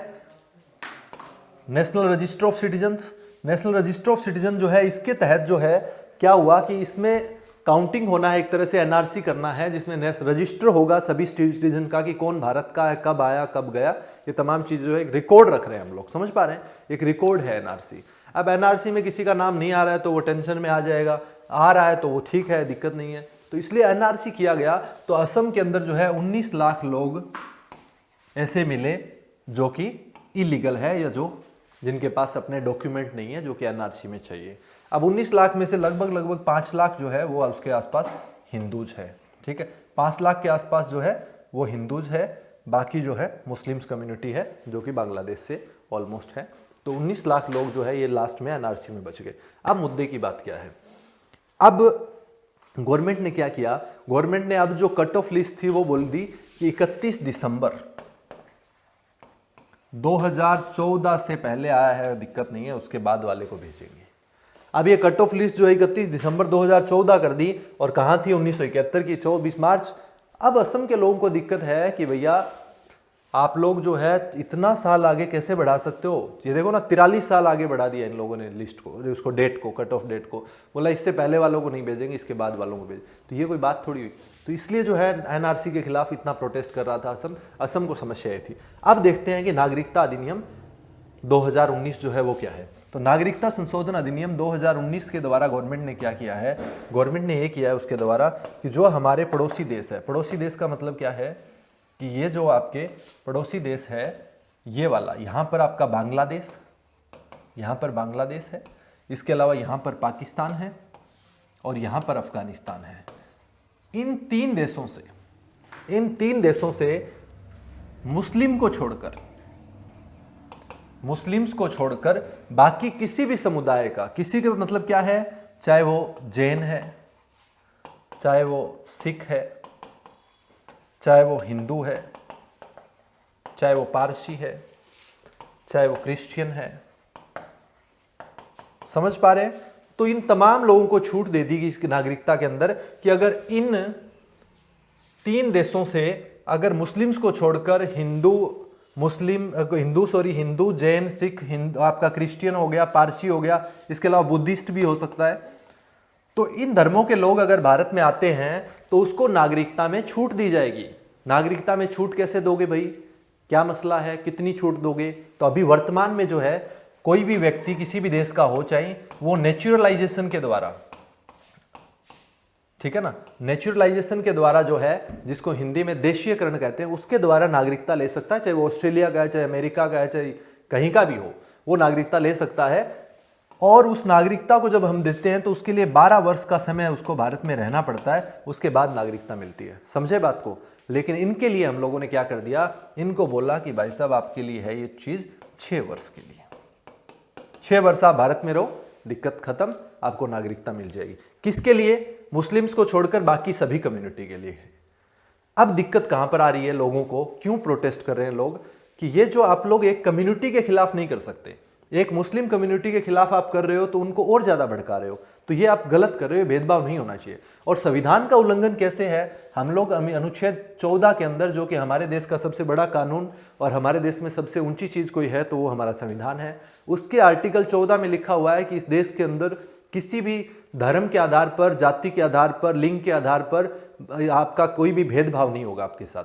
National register of citizens. National register of citizen जो है, इसके तहत जो है क्या हुआ कि इसमें काउंटिंग होना है, एक तरह से एनआरसी करना है, जिसमें रजिस्टर होगा सभी सिटीजन का कि कौन भारत का है, कब आया, कब गया, ये तमाम चीजें जो है एक रिकॉर्ड रख रहे हैं हम लोग, समझ पा रहे हैं? एक रिकॉर्ड है एनआरसी। अब एनआरसी में किसी का नाम नहीं आ रहा है तो वो टेंशन में आ जाएगा, आ रहा है तो वो ठीक है, दिक्कत नहीं है। तो इसलिए एनआरसी किया गया। तो असम के अंदर जो है 19 लाख लोग ऐसे मिले जो कि इलीगल है, या जो जिनके पास अपने डॉक्यूमेंट नहीं है, जो कि एनआरसी में चाहिए। अब 19 लाख में से लगभग 5 लाख जो है वो उसके आसपास हिंदूज है, ठीक है। 5 लाख के आसपास जो है वो हिंदूज है, बाकी जो है मुस्लिम्स कम्युनिटी है जो कि बांग्लादेश से ऑलमोस्ट है। तो 19 लाख लोग जो है ये लास्ट में एनआरसी में बच गए। अब मुद्दे की बात क्या है? अब गवर्नमेंट ने क्या किया? गवर्नमेंट ने अब जो कट ऑफ लिस्ट थी वो बोल दी कि 31 दिसंबर 2014 से पहले आया है, दिक्कत नहीं है, उसके बाद वाले को भेजेंगे। अब ये कट ऑफ लिस्ट जो है 31 दिसंबर 2014 कर दी, और कहाँ थी 1971 की 24 मार्च। अब असम के लोगों को दिक्कत है कि भैया आप लोग जो है इतना साल आगे कैसे बढ़ा सकते हो? ये देखो ना, 43 साल आगे बढ़ा दिया इन लोगों ने लिस्ट को, उसको डेट को, कट ऑफ डेट को। बोला इससे पहले वालों को नहीं भेजेंगे, इसके बाद वालों को भेज। तो ये कोई बात थोड़ी हुई। तो इसलिए जो है एनआरसी के खिलाफ इतना प्रोटेस्ट कर रहा था असम को समस्या ये थी। अब देखते हैं कि नागरिकता अधिनियम 2019 जो है वो क्या है। तो नागरिकता संशोधन अधिनियम 2019 के द्वारा गवर्नमेंट ने क्या किया है? गवर्नमेंट ने ये किया है उसके द्वारा कि जो हमारे पड़ोसी देश है, पड़ोसी देश का मतलब क्या है कि ये जो आपके पड़ोसी देश है, ये वाला, यहाँ पर आपका बांग्लादेश, यहाँ पर बांग्लादेश है, इसके अलावा यहाँ पर पाकिस्तान है और यहाँ पर अफगानिस्तान है। इन तीन देशों से मुस्लिम्स को छोड़कर बाकी किसी भी समुदाय का, किसी के मतलब क्या है, चाहे वो जैन है, चाहे वो सिख है, चाहे वो हिंदू है, चाहे वो पारसी है, चाहे वो क्रिश्चियन है, समझ पा रहे हैं? तो इन तमाम लोगों को छूट दे दी गई इसकी नागरिकता के अंदर कि अगर इन तीन देशों से अगर मुस्लिम्स को छोड़कर हिंदू, जैन, सिख, आपका क्रिश्चियन हो गया, पारसी हो गया, इसके अलावा बुद्धिस्ट भी हो सकता है, तो इन धर्मों के लोग अगर भारत में आते हैं तो उसको नागरिकता में छूट दी जाएगी। नागरिकता में छूट कैसे दोगे भाई? क्या मसला है? कितनी छूट दोगे? तो अभी वर्तमान में जो है कोई भी व्यक्ति किसी भी देश का हो, चाहे वो नेचुरलाइजेशन के द्वारा, ठीक है ना, नेचुरलाइजेशन के द्वारा जो है, जिसको हिंदी में देशीयकरण कहते हैं, उसके द्वारा नागरिकता ले सकता है। चाहे वो ऑस्ट्रेलिया का है, चाहे अमेरिका का है, चाहे कहीं का भी हो, वो नागरिकता ले सकता है। और उस नागरिकता को जब हम देते हैं तो उसके लिए 12 वर्ष का समय उसको भारत में रहना पड़ता है, उसके बाद नागरिकता मिलती है। समझे बात को? लेकिन इनके लिए हम लोगों ने क्या कर दिया, इनको बोला कि भाई साहब आपके लिए है ये चीज 6 वर्ष के लिए, 6 वर्ष आप भारत में रहो, दिक्कत खत्म, आपको नागरिकता मिल जाएगी। किसके लिए? मुस्लिम्स को छोड़कर बाकी सभी कम्युनिटी के लिए। अब दिक्कत कहां पर आ रही है लोगों को, क्यों प्रोटेस्ट कर रहे हैं लोग, कि ये जो आप लोग एक कम्युनिटी के खिलाफ नहीं कर सकते, एक मुस्लिम कम्युनिटी के खिलाफ आप कर रहे हो तो उनको और ज्यादा भड़का रहे हो, तो ये आप गलत कर रहे हो, भेदभाव नहीं होना चाहिए। और संविधान का उल्लंघन कैसे है? हम लोग अनुच्छेद 14 के अंदर, जो कि हमारे देश का सबसे बड़ा कानून और हमारे देश में सबसे ऊंची चीज कोई है तो वो हमारा संविधान है, उसके आर्टिकल 14 में लिखा हुआ है कि इस देश के अंदर किसी भी धर्म के आधार पर, जाति के आधार पर, लिंग के आधार पर आपका कोई भी भेदभाव नहीं होगा आपके साथ।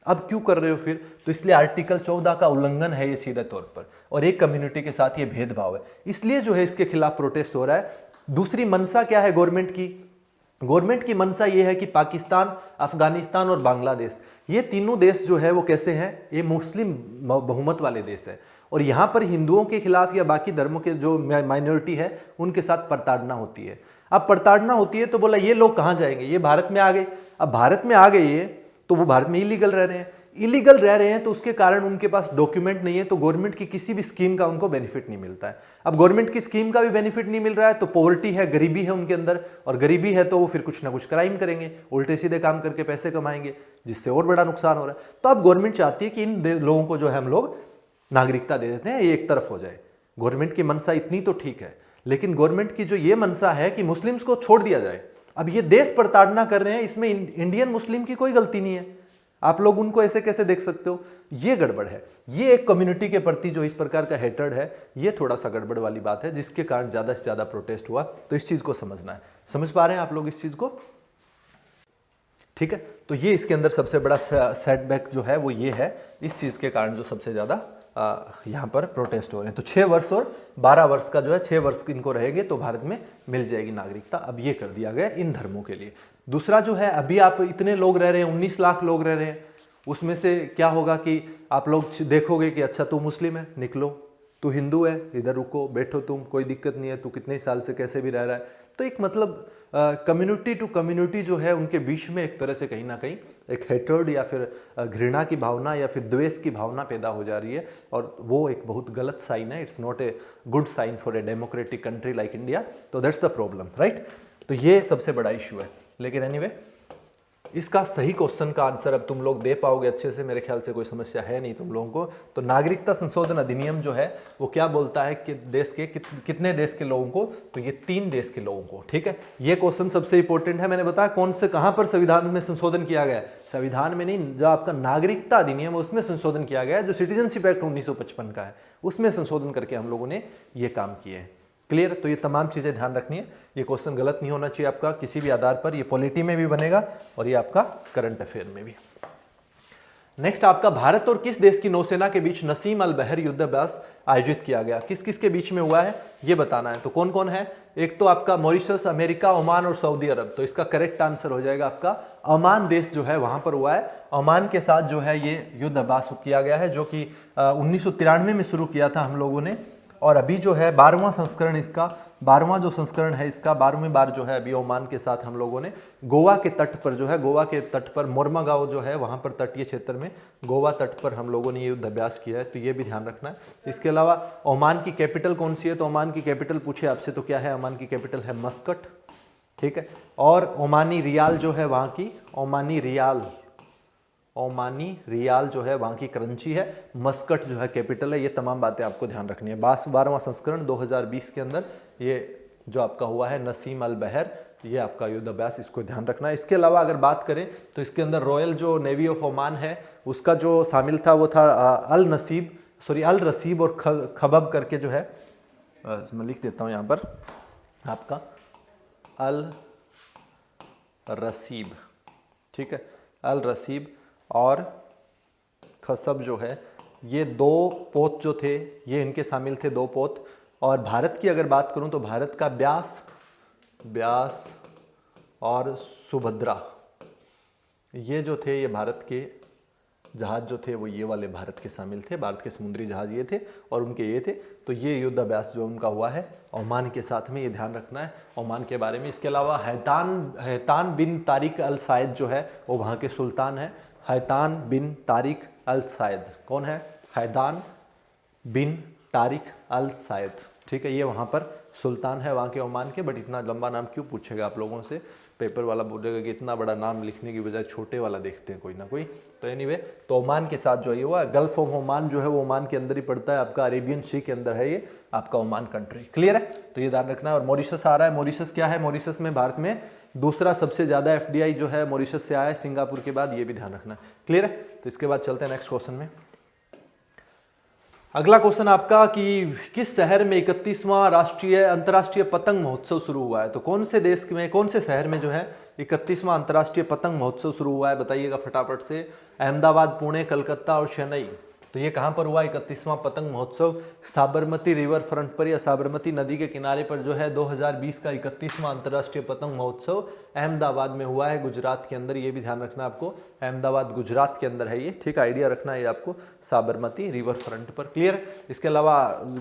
अब क्यों कर रहे हो फिर? तो इसलिए आर्टिकल 14 का उल्लंघन है ये सीधे तौर पर, और एक कम्युनिटी के साथ ये भेदभाव है, इसलिए जो है इसके खिलाफ प्रोटेस्ट हो रहा है। दूसरी मंशा क्या है गवर्नमेंट की? गवर्नमेंट की मंशा ये है कि पाकिस्तान, अफगानिस्तान और बांग्लादेश, ये तीनों देश जो है वो कैसे हैं? ये मुस्लिम बहुमत वाले देश है, और यहाँ पर हिंदुओं के खिलाफ या बाकी धर्मों के जो माइनॉरिटी है उनके साथ प्रताड़ना होती है। अब प्रताड़ना होती है तो बोला ये लोग कहाँ जाएंगे? ये भारत में आ गए। अब भारत में आ गए ये, तो वो भारत में इलीगल रह रहे हैं। इलीगल रह रहे हैं तो उसके कारण उनके पास डॉक्यूमेंट नहीं है, तो गवर्नमेंट की किसी भी स्कीम का उनको बेनिफिट नहीं मिलता है। अब गवर्नमेंट की स्कीम का भी बेनिफिट नहीं मिल रहा है तो पॉवर्टी है, गरीबी है उनके अंदर, और गरीबी है तो वो फिर कुछ ना कुछ क्राइम करेंगे, उल्टे सीधे काम करके पैसे कमाएंगे, जिससे और बड़ा नुकसान हो रहा है। तो अब गवर्नमेंट चाहती है कि इन लोगों को जो है हम लोग नागरिकता दे देते हैं, ये एक तरफ हो जाए। गवर्नमेंट की मंशा इतनी तो ठीक है, लेकिन गवर्नमेंट की जो ये मंशा है कि मुस्लिम्स को छोड़ दिया जाए, अब ये देश प्रताड़ना कर रहे हैं, इसमें इंडियन मुस्लिम की कोई गलती नहीं है। आप लोग उनको ऐसे कैसे देख सकते हो? ये गड़बड़ है। ये एक कम्युनिटी के प्रति जो इस प्रकार का हेटर्ड है, ये थोड़ा सा गड़बड़ वाली बात है, जिसके कारण ज्यादा से ज्यादा प्रोटेस्ट हुआ। तो इस चीज को समझना है। समझ पा रहे हैं आप लोग इस चीज को? ठीक है, तो ये इसके अंदर सबसे बड़ा सेटबैक जो है वो ये है, इस चीज के कारण जो सबसे ज्यादा यहाँ पर प्रोटेस्ट हो रहे हैं। तो 6 वर्ष और 12 वर्ष का जो है, 6 वर्ष इनको रहेंगे तो भारत में मिल जाएगी नागरिकता। अब ये कर दिया गया इन धर्मों के लिए। दूसरा जो है, अभी आप इतने लोग रह रहे हैं, 19 लाख लोग रह रहे हैं, उसमें से क्या होगा कि आप लोग देखोगे कि अच्छा तू मुस्लिम है, निकलो, तू हिंदू है, इधर रुको, बैठो, तुम, कोई दिक्कत नहीं है, तू कितने साल से कैसे भी रह रहा है। तो एक मतलब कम्युनिटी टू कम्युनिटी जो है उनके बीच में एक तरह से कहीं ना कहीं एक हेटर्ड या फिर घृणा की भावना या फिर द्वेष की भावना पैदा हो जा रही है, और वो एक बहुत गलत साइन है। It's not a good sign for a democratic country like India. तो दैट्स द प्रॉब्लम, राइट? तो ये सबसे बड़ा इशू है। लेकिन एनीवे, इसका सही क्वेश्चन का आंसर अब तुम लोग दे पाओगे अच्छे से, मेरे ख्याल से कोई समस्या है नहीं तुम लोगों को। तो नागरिकता संशोधन अधिनियम जो है वो क्या बोलता है कि देश के कितने देश के लोगों को, तो ये 3 देश के लोगों को, ठीक है। ये क्वेश्चन सबसे इंपॉर्टेंट है। मैंने बताया कौन से कहां पर संविधान में संशोधन किया गया है, संविधान में नहीं, जो आपका नागरिकता अधिनियम है उसमें संशोधन किया गया है, जो सिटीजनशिप एक्ट 1955 का है उसमें संशोधन करके हम लोगों ने ये काम किए हैं। क्लियर। तो ये तमाम चीजें ध्यान रखनी है, ये क्वेश्चन गलत नहीं होना चाहिए आपका किसी भी आधार पर। ये पॉलिटी में भी बनेगा और ये आपका करंट अफेयर में भी। नेक्स्ट आपका भारत और किस देश की नौसेना के बीच नसीम अल बहर युद्धाभ्यास आयोजित किया गया, किस किस के बीच में हुआ है ये बताना है। तो कौन कौन है, एक तो आपका मॉरिशस, अमेरिका, ओमान और सऊदी अरब। तो इसका करेक्ट आंसर हो जाएगा आपका ओमान देश जो है वहां पर हुआ है। ओमान के साथ जो है ये युद्धाभ्यास किया गया है, जो कि 1993 में शुरू किया था हम लोगों ने, और अभी जो है 12वां संस्करण इसका, 12वां जो संस्करण है इसका 12वीं बार जो है अभी ओमान के साथ हम लोगों ने गोवा के तट पर जो है, गोवा के तट पर मोरमागांव जो है वहां पर तटीय क्षेत्र में गोवा तट पर हम लोगों ने ये युद्धाभ्यास किया है, तो ये भी ध्यान रखना है। इसके अलावा ओमान की कैपिटल कौन सी है, तो ओमान की कैपिटल पूछे आपसे तो क्या है, ओमान की कैपिटल है मस्कट, ठीक है। और ओमानी रियाल जो है वहां की, ओमानी रियाल जो है वहां की करेंसी है, मस्कट जो है कैपिटल है। ये तमाम बातें आपको ध्यान रखनी है। 12वां संस्करण 2020 के अंदर ये जो आपका हुआ है नसीम अल बहर, ये आपका युद्धाभ्यास, इसको ध्यान रखना है। इसके अलावा अगर बात करें तो इसके अंदर रॉयल जो नेवी ऑफ ओमान है उसका जो शामिल था वो था अल रसीब और खबब करके जो है, मैं लिख देता हूँ यहाँ पर आपका अल रसीब, ठीक है, अल रसीब और खसब जो है, ये 2 पोत जो थे ये इनके शामिल थे, 2 पोत। और भारत की अगर बात करूं तो भारत का ब्यास और सुभद्रा, ये जो थे ये भारत के जहाज जो थे वो ये वाले भारत के शामिल थे, भारत के समुद्री जहाज ये थे और उनके ये थे। तो ये युद्धाभ्यास जो उनका हुआ है ओमान के साथ में, ये ध्यान रखना है ओमान के बारे में। इसके अलावा हैतान बिन तारिक अल साइद जो है वो वहाँ के सुल्तान है, हैतान बिन तारिक अल साइद, कौन है, हैतान बिन तारिक अल साइद, ठीक है। ये वहाँ पर सुल्तान है वहाँ के ओमान के। बट इतना लंबा नाम क्यों पूछेगा आप लोगों से, पेपर वाला बोलेगा कि इतना बड़ा नाम लिखने की बजाय छोटे वाला देखते हैं कोई ना कोई। तो एनीवे, तो ओमान के साथ जो है हुआ, गल्फ ऑफ ओमान जो है वो ओमान के अंदर ही पड़ता है, आपका अरेबियन सी के अंदर है ये आपका ओमान कंट्री। क्लियर है, तो ये ध्यान रखना है। और मॉरिशस आ रहा है, मॉरिशस क्या है, मॉरिशस में भारत में दूसरा सबसे ज्यादा एफडीआई जो है मॉरिशस से आया है सिंगापुर के बाद, ये भी ध्यान रखना है। क्लियर है, तो इसके बाद चलते हैं नेक्स्ट क्वेश्चन में। अगला क्वेश्चन आपका कि किस शहर में 31वां अंतर्राष्ट्रीय पतंग महोत्सव शुरू हुआ है। तो कौन से देश में, कौन से शहर में जो है 31वां अंतर्राष्ट्रीय पतंग महोत्सव शुरू हुआ है, बताइएगा फटाफट से। अहमदाबाद, पुणे, कलकत्ता और चेन्नई। तो ये कहां पर हुआ 31वां पतंग महोत्सव, साबरमती रिवर फ्रंट पर या साबरमती नदी के किनारे पर जो है 2020 का 31वां अंतर्राष्ट्रीय पतंग महोत्सव अहमदाबाद में हुआ है, गुजरात के अंदर। ये भी ध्यान रखना आपको, अहमदाबाद गुजरात के अंदर है ये, ठीक, आइडिया रखना है आपको, साबरमती रिवर फ्रंट पर। क्लियर। इसके अलावा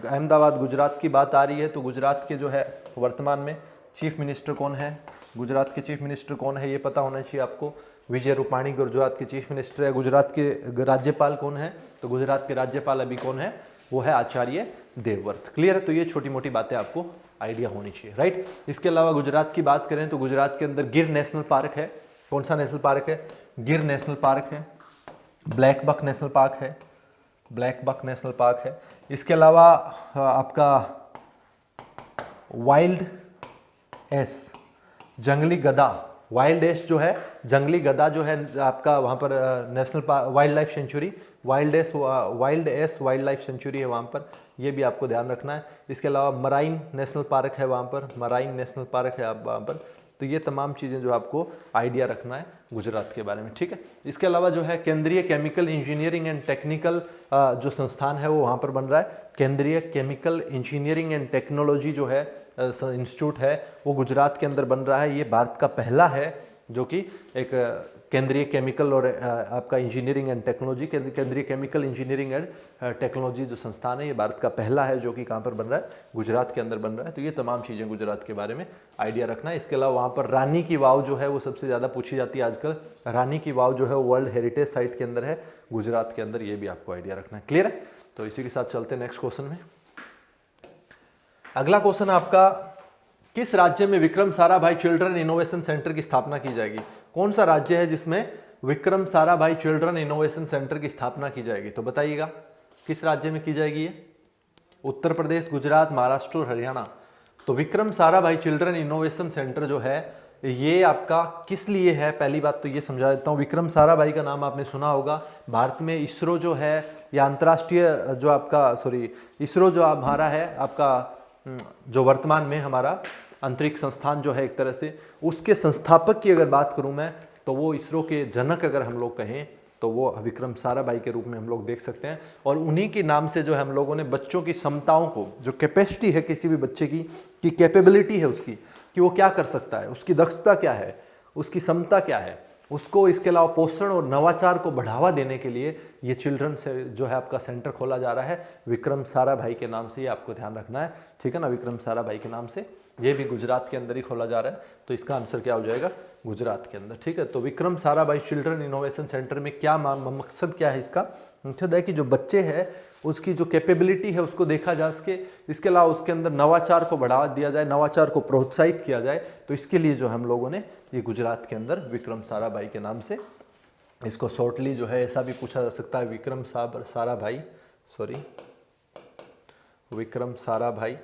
अहमदाबाद गुजरात की बात आ रही है तो गुजरात के जो है वर्तमान में चीफ मिनिस्टर कौन है, गुजरात के चीफ मिनिस्टर कौन है ये पता होना चाहिए आपको। विजय रूपाणी गुजरात के चीफ मिनिस्टर है। गुजरात के राज्यपाल कौन है, तो गुजरात के राज्यपाल अभी कौन है, वो है आचार्य देवव्रत। क्लियर है, तो ये छोटी मोटी बातें आपको आइडिया होनी चाहिए, राइट। इसके अलावा गुजरात की बात करें तो गुजरात के अंदर गिर नेशनल पार्क है। कौन सा नेशनल पार्क है, गिर नेशनल पार्क है। ब्लैक बक नेशनल पार्क है, ब्लैक बक नेशनल पार्क है। इसके अलावा आपका वाइल्ड एस, जंगली गधा, वाइल्ड एस जो है, जंगली गधा जो है आपका वहाँ पर national park, wild life sanctuary, wild ass wild life sanctuary है वहाँ पर, ये भी आपको ध्यान रखना है। इसके अलावा मराइन नेशनल पार्क है वहाँ पर, मराइन नेशनल पार्क है आप वहाँ पर। तो ये तमाम चीज़ें जो आपको आइडिया रखना है गुजरात के बारे में, ठीक है। इसके अलावा जो है केंद्रीय केमिकल इंजीनियरिंग एंड टेक्निकल जो संस्थान है वो वहाँ पर बन रहा है। केंद्रीय केमिकल इंजीनियरिंग एंड टेक्नोलॉजी जो है इंस्टीट्यूट है वो गुजरात के अंदर बन रहा है। ये भारत का पहला है जो कि एक केंद्रीय केमिकल और आपका इंजीनियरिंग एंड टेक्नोलॉजी, केंद्रीय केमिकल इंजीनियरिंग एंड टेक्नोलॉजी जो संस्थान है ये भारत का पहला है जो कि कहाँ पर बन रहा है, गुजरात के अंदर बन रहा है। तो ये तमाम चीज़ें गुजरात के बारे में आइडिया रखना है। इसके अलावा वहाँ पर रानी की वाव जो है वो सबसे ज़्यादा पूछी जाती है आजकल। रानी की वाव जो है वर्ल्ड हेरिटेज साइट के अंदर है गुजरात के अंदर, ये भी आपको आइडिया रखना है। क्लियर है, तो इसी के साथ चलते हैं नेक्स्ट क्वेश्चन में। अगला क्वेश्चन आपका, किस राज्य में Vikram Sarabhai children innovation centre की स्थापना की जाएगी। कौन सा राज्य है जिसमें Vikram Sarabhai children innovation centre की स्थापना की जाएगी? तो बताइएगा किस राज्य में की जाएगी ये? उत्तर प्रदेश, गुजरात, महाराष्ट्र और हरियाणा। तो Vikram Sarabhai children innovation centre जो है ये आपका किस लिए है? पहली बात तो ये समझा देता हूँ। विक्रम साराभाई का नाम आपने सुना होगा। भारत में इसरो जो है या अंतर्राष्ट्रीय जो आपका इसरो जो हमारा है आपका जो वर्तमान में हमारा अंतरिक्ष संस्थान जो है एक तरह से, उसके संस्थापक की अगर बात करूं मैं तो वो इसरो के जनक अगर हम लोग कहें तो वो विक्रम साराभाई के रूप में हम लोग देख सकते हैं। और उन्हीं के नाम से जो है हम लोगों ने बच्चों की क्षमताओं को, जो कैपेसिटी है किसी भी बच्चे की कैपेबिलिटी है उसकी, कि वो क्या कर सकता है, उसकी दक्षता क्या है, उसकी क्षमता क्या है, उसको इसके अलावा पोषण और नवाचार को बढ़ावा देने के लिए ये चिल्ड्रन से जो है आपका सेंटर खोला जा रहा है विक्रम साराभाई के नाम से। ये आपको ध्यान रखना है, ठीक है ना, विक्रम साराभाई के नाम से। ये भी गुजरात के अंदर ही खोला जा रहा है, तो इसका आंसर क्या हो जाएगा? गुजरात के अंदर, ठीक है। तो Vikram Sarabhai children innovation centre में क्या मकसद क्या है इसका? मकसद है कि जो बच्चे हैं उसकी जो कैपेबिलिटी है उसको देखा जा सके, इसके अलावा उसके अंदर नवाचार को बढ़ावा दिया जाए, नवाचार को प्रोत्साहित किया जाए। तो इसके लिए जो हम लोगों ने ये गुजरात के अंदर विक्रम साराभाई के नाम से, इसको शॉर्टली जो है ऐसा भी पूछा जा सकता है, Vikram Sarabhai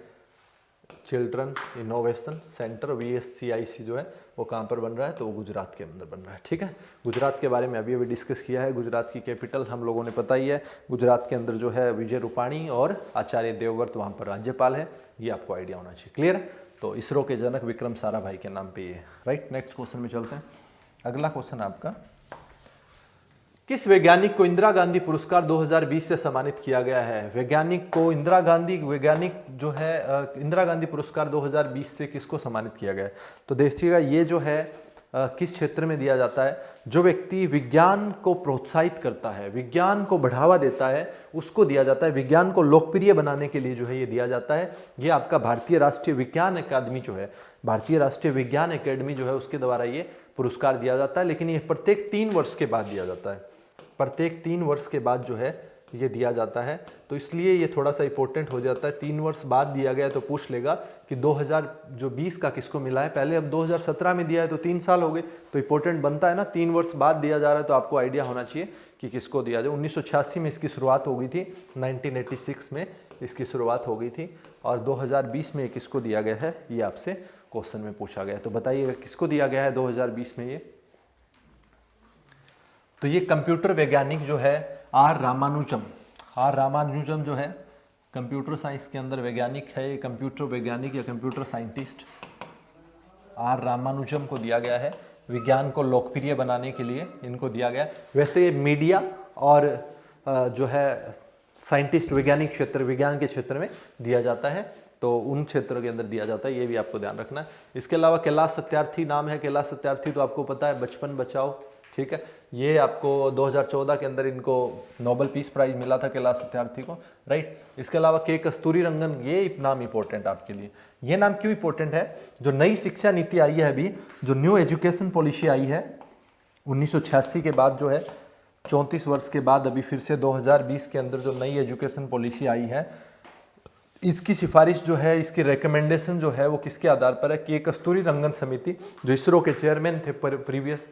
children innovation centre VSCIC जो है वो कहाँ पर बन रहा है? तो वो गुजरात के अंदर बन रहा है, ठीक है। गुजरात के बारे में अभी डिस्कस किया है। गुजरात की कैपिटल हम लोगों ने पता ही है। गुजरात के अंदर जो है विजय रूपाणी और आचार्य देवव्रत वहाँ पर राज्यपाल है, ये आपको आइडिया होना चाहिए। क्लियर है? तो इसरो के जनक विक्रम साराभाई के नाम पे ये है, राइट। नेक्स्ट क्वेश्चन में चलते हैं। अगला क्वेश्चन आपका, किस वैज्ञानिक को इंदिरा गांधी पुरस्कार 2020 से सम्मानित किया गया है? वैज्ञानिक को इंदिरा गांधी पुरस्कार 2020 से किसको सम्मानित किया गया है? तो देखिएगा ये जो है किस क्षेत्र में दिया जाता है? जो व्यक्ति विज्ञान को प्रोत्साहित करता है, विज्ञान को बढ़ावा देता है, उसको दिया जाता है। विज्ञान को लोकप्रिय बनाने के लिए जो है ये दिया जाता है। ये आपका भारतीय राष्ट्रीय विज्ञान अकादमी जो है, भारतीय राष्ट्रीय विज्ञान अकादमी जो है उसके द्वारा ये पुरस्कार दिया जाता है। लेकिन ये प्रत्येक 3 वर्ष के बाद दिया जाता है, प्रत्येक 3 वर्ष के बाद जो है ये दिया जाता है। तो इसलिए ये थोड़ा सा इंपॉर्टेंट हो जाता है। 3 वर्ष बाद दिया गया तो पूछ लेगा कि 2020 का किसको मिला है। पहले अब 2017 में दिया है तो 3 साल हो गए, तो इंपॉर्टेंट बनता है ना, 3 वर्ष बाद दिया जा रहा है तो आपको आइडिया होना चाहिए कि किसको दिया जाए। 1986 में इसकी शुरुआत हो गई थी, 1986 में इसकी शुरुआत हो गई थी, और 2020 में किसको दिया गया है ये आपसे क्वेश्चन में पूछा गया है। तो बताइएगा किसको दिया गया है 2020 में ये? तो ये कंप्यूटर वैज्ञानिक जो है आर रामानुजम जो है कंप्यूटर साइंस के अंदर वैज्ञानिक है। ये कंप्यूटर वैज्ञानिक या कंप्यूटर साइंटिस्ट आर रामानुजम को दिया गया है। विज्ञान को लोकप्रिय बनाने के लिए इनको दिया गया। वैसे मीडिया और जो है साइंटिस्ट वैज्ञानिक क्षेत्र, विज्ञान के क्षेत्र में दिया जाता है, तो उन क्षेत्रों के अंदर दिया जाता है, ये भी आपको ध्यान रखना है। इसके अलावा कैलाश सत्यार्थी नाम है। कैलाश सत्यार्थी तो आपको पता है, बचपन बचाओ, ठीक है। ये आपको 2014 के अंदर इनको नोबेल पीस प्राइज मिला था कैलाश सत्यार्थी को, राइट। इसके अलावा के कस्तूरीरंगन, ये नाम इंपॉर्टेंट आपके लिए। ये नाम क्यों इंपॉर्टेंट है? जो नई शिक्षा नीति आई है अभी, जो न्यू एजुकेशन पॉलिसी आई है 1986 के बाद, जो है 34 वर्ष के बाद अभी फिर से 2020 के अंदर जो नई एजुकेशन पॉलिसी आई है, इसकी सिफारिश जो है, इसकी रिकमेंडेशन जो है वो किसके आधार पर है? के कस्तूरीरंगन समिति, जो इसरो के चेयरमैन थे प्रीवियस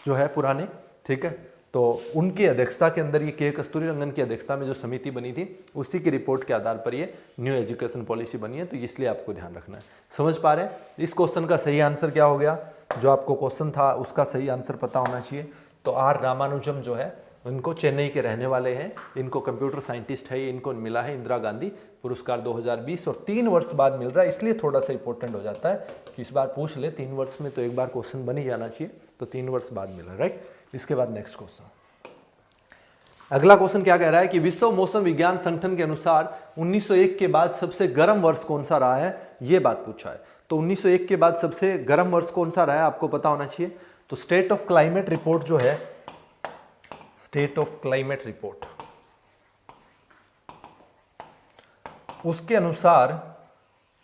जो है पुराने, ठीक है। तो उनकी अध्यक्षता के अंदर ये के कस्तूरीरंगन की अध्यक्षता में जो समिति बनी थी, उसी की रिपोर्ट के आधार पर ये न्यू एजुकेशन पॉलिसी बनी है। तो इसलिए आपको ध्यान रखना है। समझ पा रहे हैं? इस क्वेश्चन का सही आंसर क्या हो गया? जो आपको क्वेश्चन था उसका सही आंसर पता होना चाहिए। तो आर रामानुजम जो है, इनको चेन्नई के रहने वाले हैं, इनको कंप्यूटर साइंटिस्ट है, इनको मिला है इंदिरा गांधी पुरस्कार 2020 और 3 वर्ष बाद मिल रहा है। इसलिए थोड़ा सा इंपॉर्टेंट हो जाता है कि इस बार पूछ ले, 3 वर्ष में तो एक बार क्वेश्चन बन ही जाना चाहिए, तो 3 वर्ष बाद मिला, राइट। इसके बाद नेक्स्ट क्वेश्चन, अगला क्वेश्चन क्या कह रहा है कि विश्व मौसम विज्ञान संगठन के अनुसार 1901 के बाद सबसे गर्म वर्ष कौन सा रहा है, ये बात पूछा है। तो 1901 के बाद सबसे गर्म वर्ष कौन सा रहा है आपको पता होना चाहिए। तो स्टेट ऑफ क्लाइमेट रिपोर्ट जो है, स्टेट ऑफ क्लाइमेट रिपोर्ट, उसके अनुसार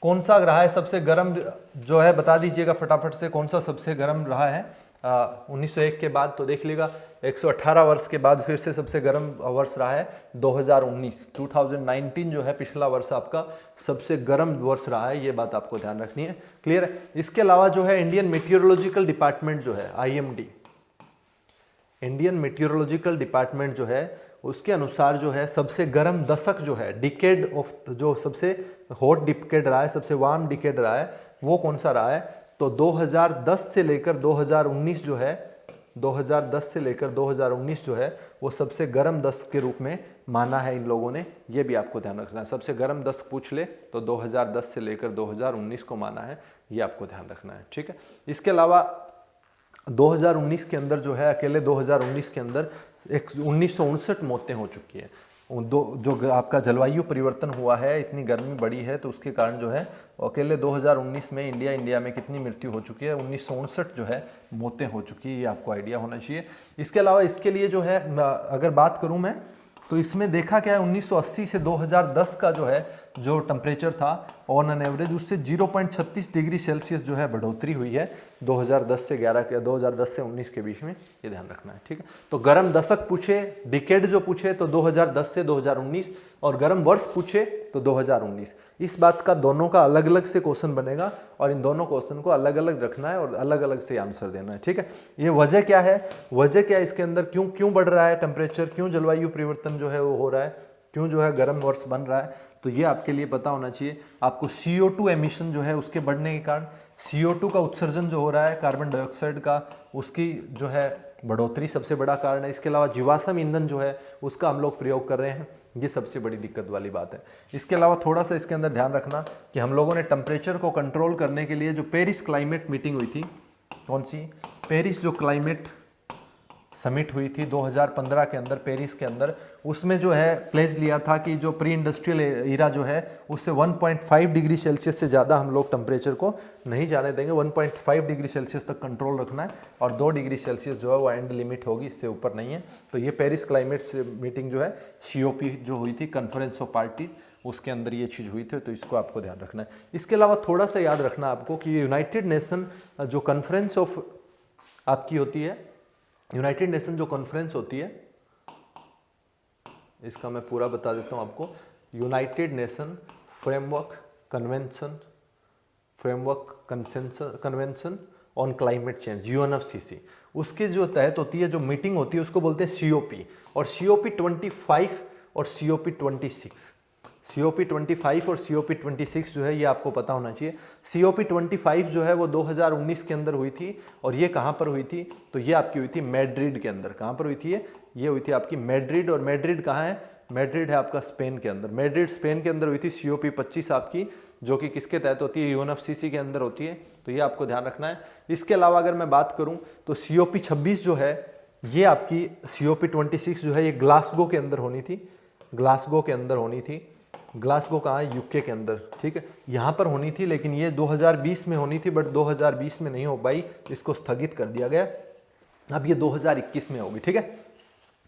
कौन सा रहा है सबसे गर्म, जो है बता दीजिएगा फटाफट से, कौन सा सबसे गर्म रहा है 1901 के बाद तो देख लीजिएगा 118 वर्ष के बाद फिर से सबसे गर्म वर्ष रहा है 2019 जो है पिछला वर्ष आपका सबसे गर्म वर्ष रहा है, ये बात आपको ध्यान रखनी है। क्लियर है। इसके अलावा जो है इंडियन मेटीरियोलॉजिकल डिपार्टमेंट जो है IMD, इंडियन मेटीरियोलॉजिकल डिपार्टमेंट जो है उसके अनुसार जो है सबसे गर्म दशक जो है डिकेड ऑफ, जो सबसे हॉट डिकेड रहा है, सबसे वार्म डिकेड रहा है, वो कौन सा रहा है? तो 2010 से लेकर 2019 जो है, 2010 से लेकर 2019 जो है वो सबसे गर्म दशक के रूप में माना है इन लोगों ने। ये भी आपको ध्यान रखना है, सबसे गर्म दशक पूछ ले तो 2010 से लेकर 2019 को माना है, ये आपको ध्यान रखना है। ठीक है। इसके अलावा 2019 के अंदर जो है, अकेले 2019 के अंदर 1959 मौतें हो चुकी है। जो आपका जलवायु परिवर्तन हुआ है, इतनी गर्मी बढ़ी है, तो उसके कारण जो है अकेले 2019 में इंडिया में कितनी मृत्यु हो चुकी है? 1959 जो है मौतें हो चुकी है, ये आपको आइडिया होना चाहिए। इसके अलावा इसके लिए जो है अगर बात करूं मैं, तो इसमें देखा क्या है 1980 से 2010 का जो है जो टेम्परेचर था ऑन एन एवरेज, उससे 0.36 डिग्री सेल्सियस जो है बढ़ोतरी हुई है 2010 से 19 के बीच में, ये ध्यान रखना है। ठीक है। तो गर्म दशक पूछे, डिकेड जो पूछे तो 2010 से 2019, और गर्म वर्ष पूछे तो 2019। इस बात का दोनों का अलग अलग से क्वेश्चन बनेगा और इन दोनों क्वेश्चन को अलग अलग रखना है और अलग अलग से आंसर देना है। ठीक है। ये वजह क्या है, वजह क्या है इसके अंदर, क्यों बढ़ रहा है टेम्परेचर, क्यों जलवायु परिवर्तन जो है वो हो रहा है, क्यों जो है गर्म वर्ष बन रहा है, तो ये आपके लिए पता होना चाहिए। आपको CO2 एमिशन जो है उसके बढ़ने के कारण CO2 का उत्सर्जन जो हो रहा है, कार्बन डाइऑक्साइड का, उसकी जो है बढ़ोतरी सबसे बड़ा कारण है। इसके अलावा जीवाश्म ईंधन जो है उसका हम लोग प्रयोग कर रहे हैं, ये सबसे बड़ी दिक्कत वाली बात है। इसके अलावा थोड़ा सा इसके अंदर ध्यान रखना कि हम लोगों ने टेम्परेचर को कंट्रोल करने के लिए जो पेरिस क्लाइमेट मीटिंग हुई थी, कौन सी? पेरिस जो क्लाइमेट समिट हुई थी 2015 के अंदर पेरिस के अंदर, उसमें जो है प्लेज लिया था कि जो प्री इंडस्ट्रियल ईरा जो है उससे 1.5 डिग्री सेल्सियस से ज़्यादा हम लोग टेम्परेचर को नहीं जाने देंगे, 1.5 डिग्री सेल्सियस तक कंट्रोल रखना है, और 2 डिग्री सेल्सियस जो है वो एंड लिमिट होगी, इससे ऊपर नहीं है। तो ये पेरिस क्लाइमेट मीटिंग जो है COP जो हुई थी, कॉन्फ्रेंस ऑफ पार्टी, उसके अंदर ये चीज़ हुई थी, तो इसको आपको ध्यान रखना है। इसके अलावा थोड़ा सा याद रखना आपको कि यूनाइटेड नेशन जो कॉन्फ्रेंस ऑफ आपकी होती है, यूनाइटेड नेशन जो कॉन्फ्रेंस होती है, इसका मैं पूरा बता देता हूं आपको। United nation framework convention on climate change, UNFCCC, उसके जो तहत होती है, जो मीटिंग होती है, उसको बोलते हैं COP, और COP 25 और COP 26, COP 25 और COP 26 जो है ये आपको पता होना चाहिए। COP 25 जो है वो 2019 के अंदर हुई थी, और ये कहाँ पर हुई थी? तो ये आपकी हुई थी मैड्रिड के अंदर। कहाँ पर हुई थी ये हुई थी आपकी मैड्रिड, और मैड्रिड कहाँ है? मैड्रिड है आपका स्पेन के अंदर। मैड्रिड स्पेन के अंदर हुई थी। COP 25 आपकी जो कि किसके तहत होती है? UNFCCC के अंदर होती है, तो ये आपको ध्यान रखना है। इसके अलावा अगर मैं बात करूँ तो COP 26 जो है ये आपकी, COP 26 जो है ये ग्लासगो के अंदर होनी थी, ग्लासगो के अंदर होनी थी। ग्लासगो कहाँ है? UK के अंदर। ठीक है। यहाँ पर होनी थी, लेकिन ये 2020 में होनी थी, बट 2020 में नहीं हो पाई, इसको स्थगित कर दिया गया। अब ये 2021 में होगी। ठीक है।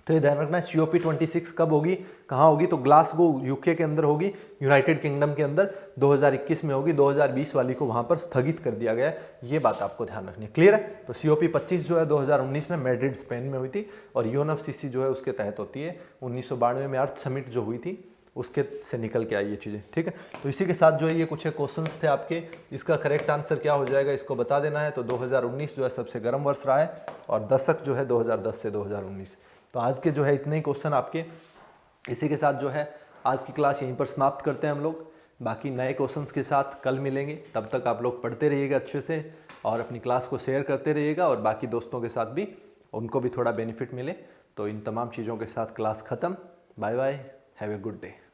तो ये ध्यान रखना है, COP 26 कब होगी, कहाँ होगी? तो ग्लासगो UK के अंदर होगी, यूनाइटेड किंगडम के अंदर 2021 में होगी। 2020 वाली को वहाँ पर स्थगित कर दिया गया, ये बात आपको ध्यान रखनी है। क्लियर है। तो COP 25 जो है 2019 में मैड्रिड स्पेन में हुई थी, और UNFCCC जो है उसके तहत होती है। 1992 में अर्थ समिट जो हुई थी उसके से निकल के आई ये चीज़ें। ठीक है। तो इसी के साथ जो है ये कुछ क्वेश्चंस थे आपके, इसका करेक्ट आंसर क्या हो जाएगा इसको बता देना है। तो 2019 जो है सबसे गर्म वर्ष रहा है, और दशक जो है 2010 से 2019। तो आज के जो है इतने ही क्वेश्चन आपके। इसी के साथ जो है आज की क्लास यहीं पर समाप्त करते हैं हम लोग। बाकी नए क्वेश्चंस के साथ कल मिलेंगे, तब तक आप लोग पढ़ते रहिएगा अच्छे से, और अपनी क्लास को शेयर करते रहिएगा, और बाकी दोस्तों के साथ भी, उनको भी थोड़ा बेनिफिट मिले। तो इन तमाम चीज़ों के साथ क्लास ख़त्म। Bye bye, have a good day.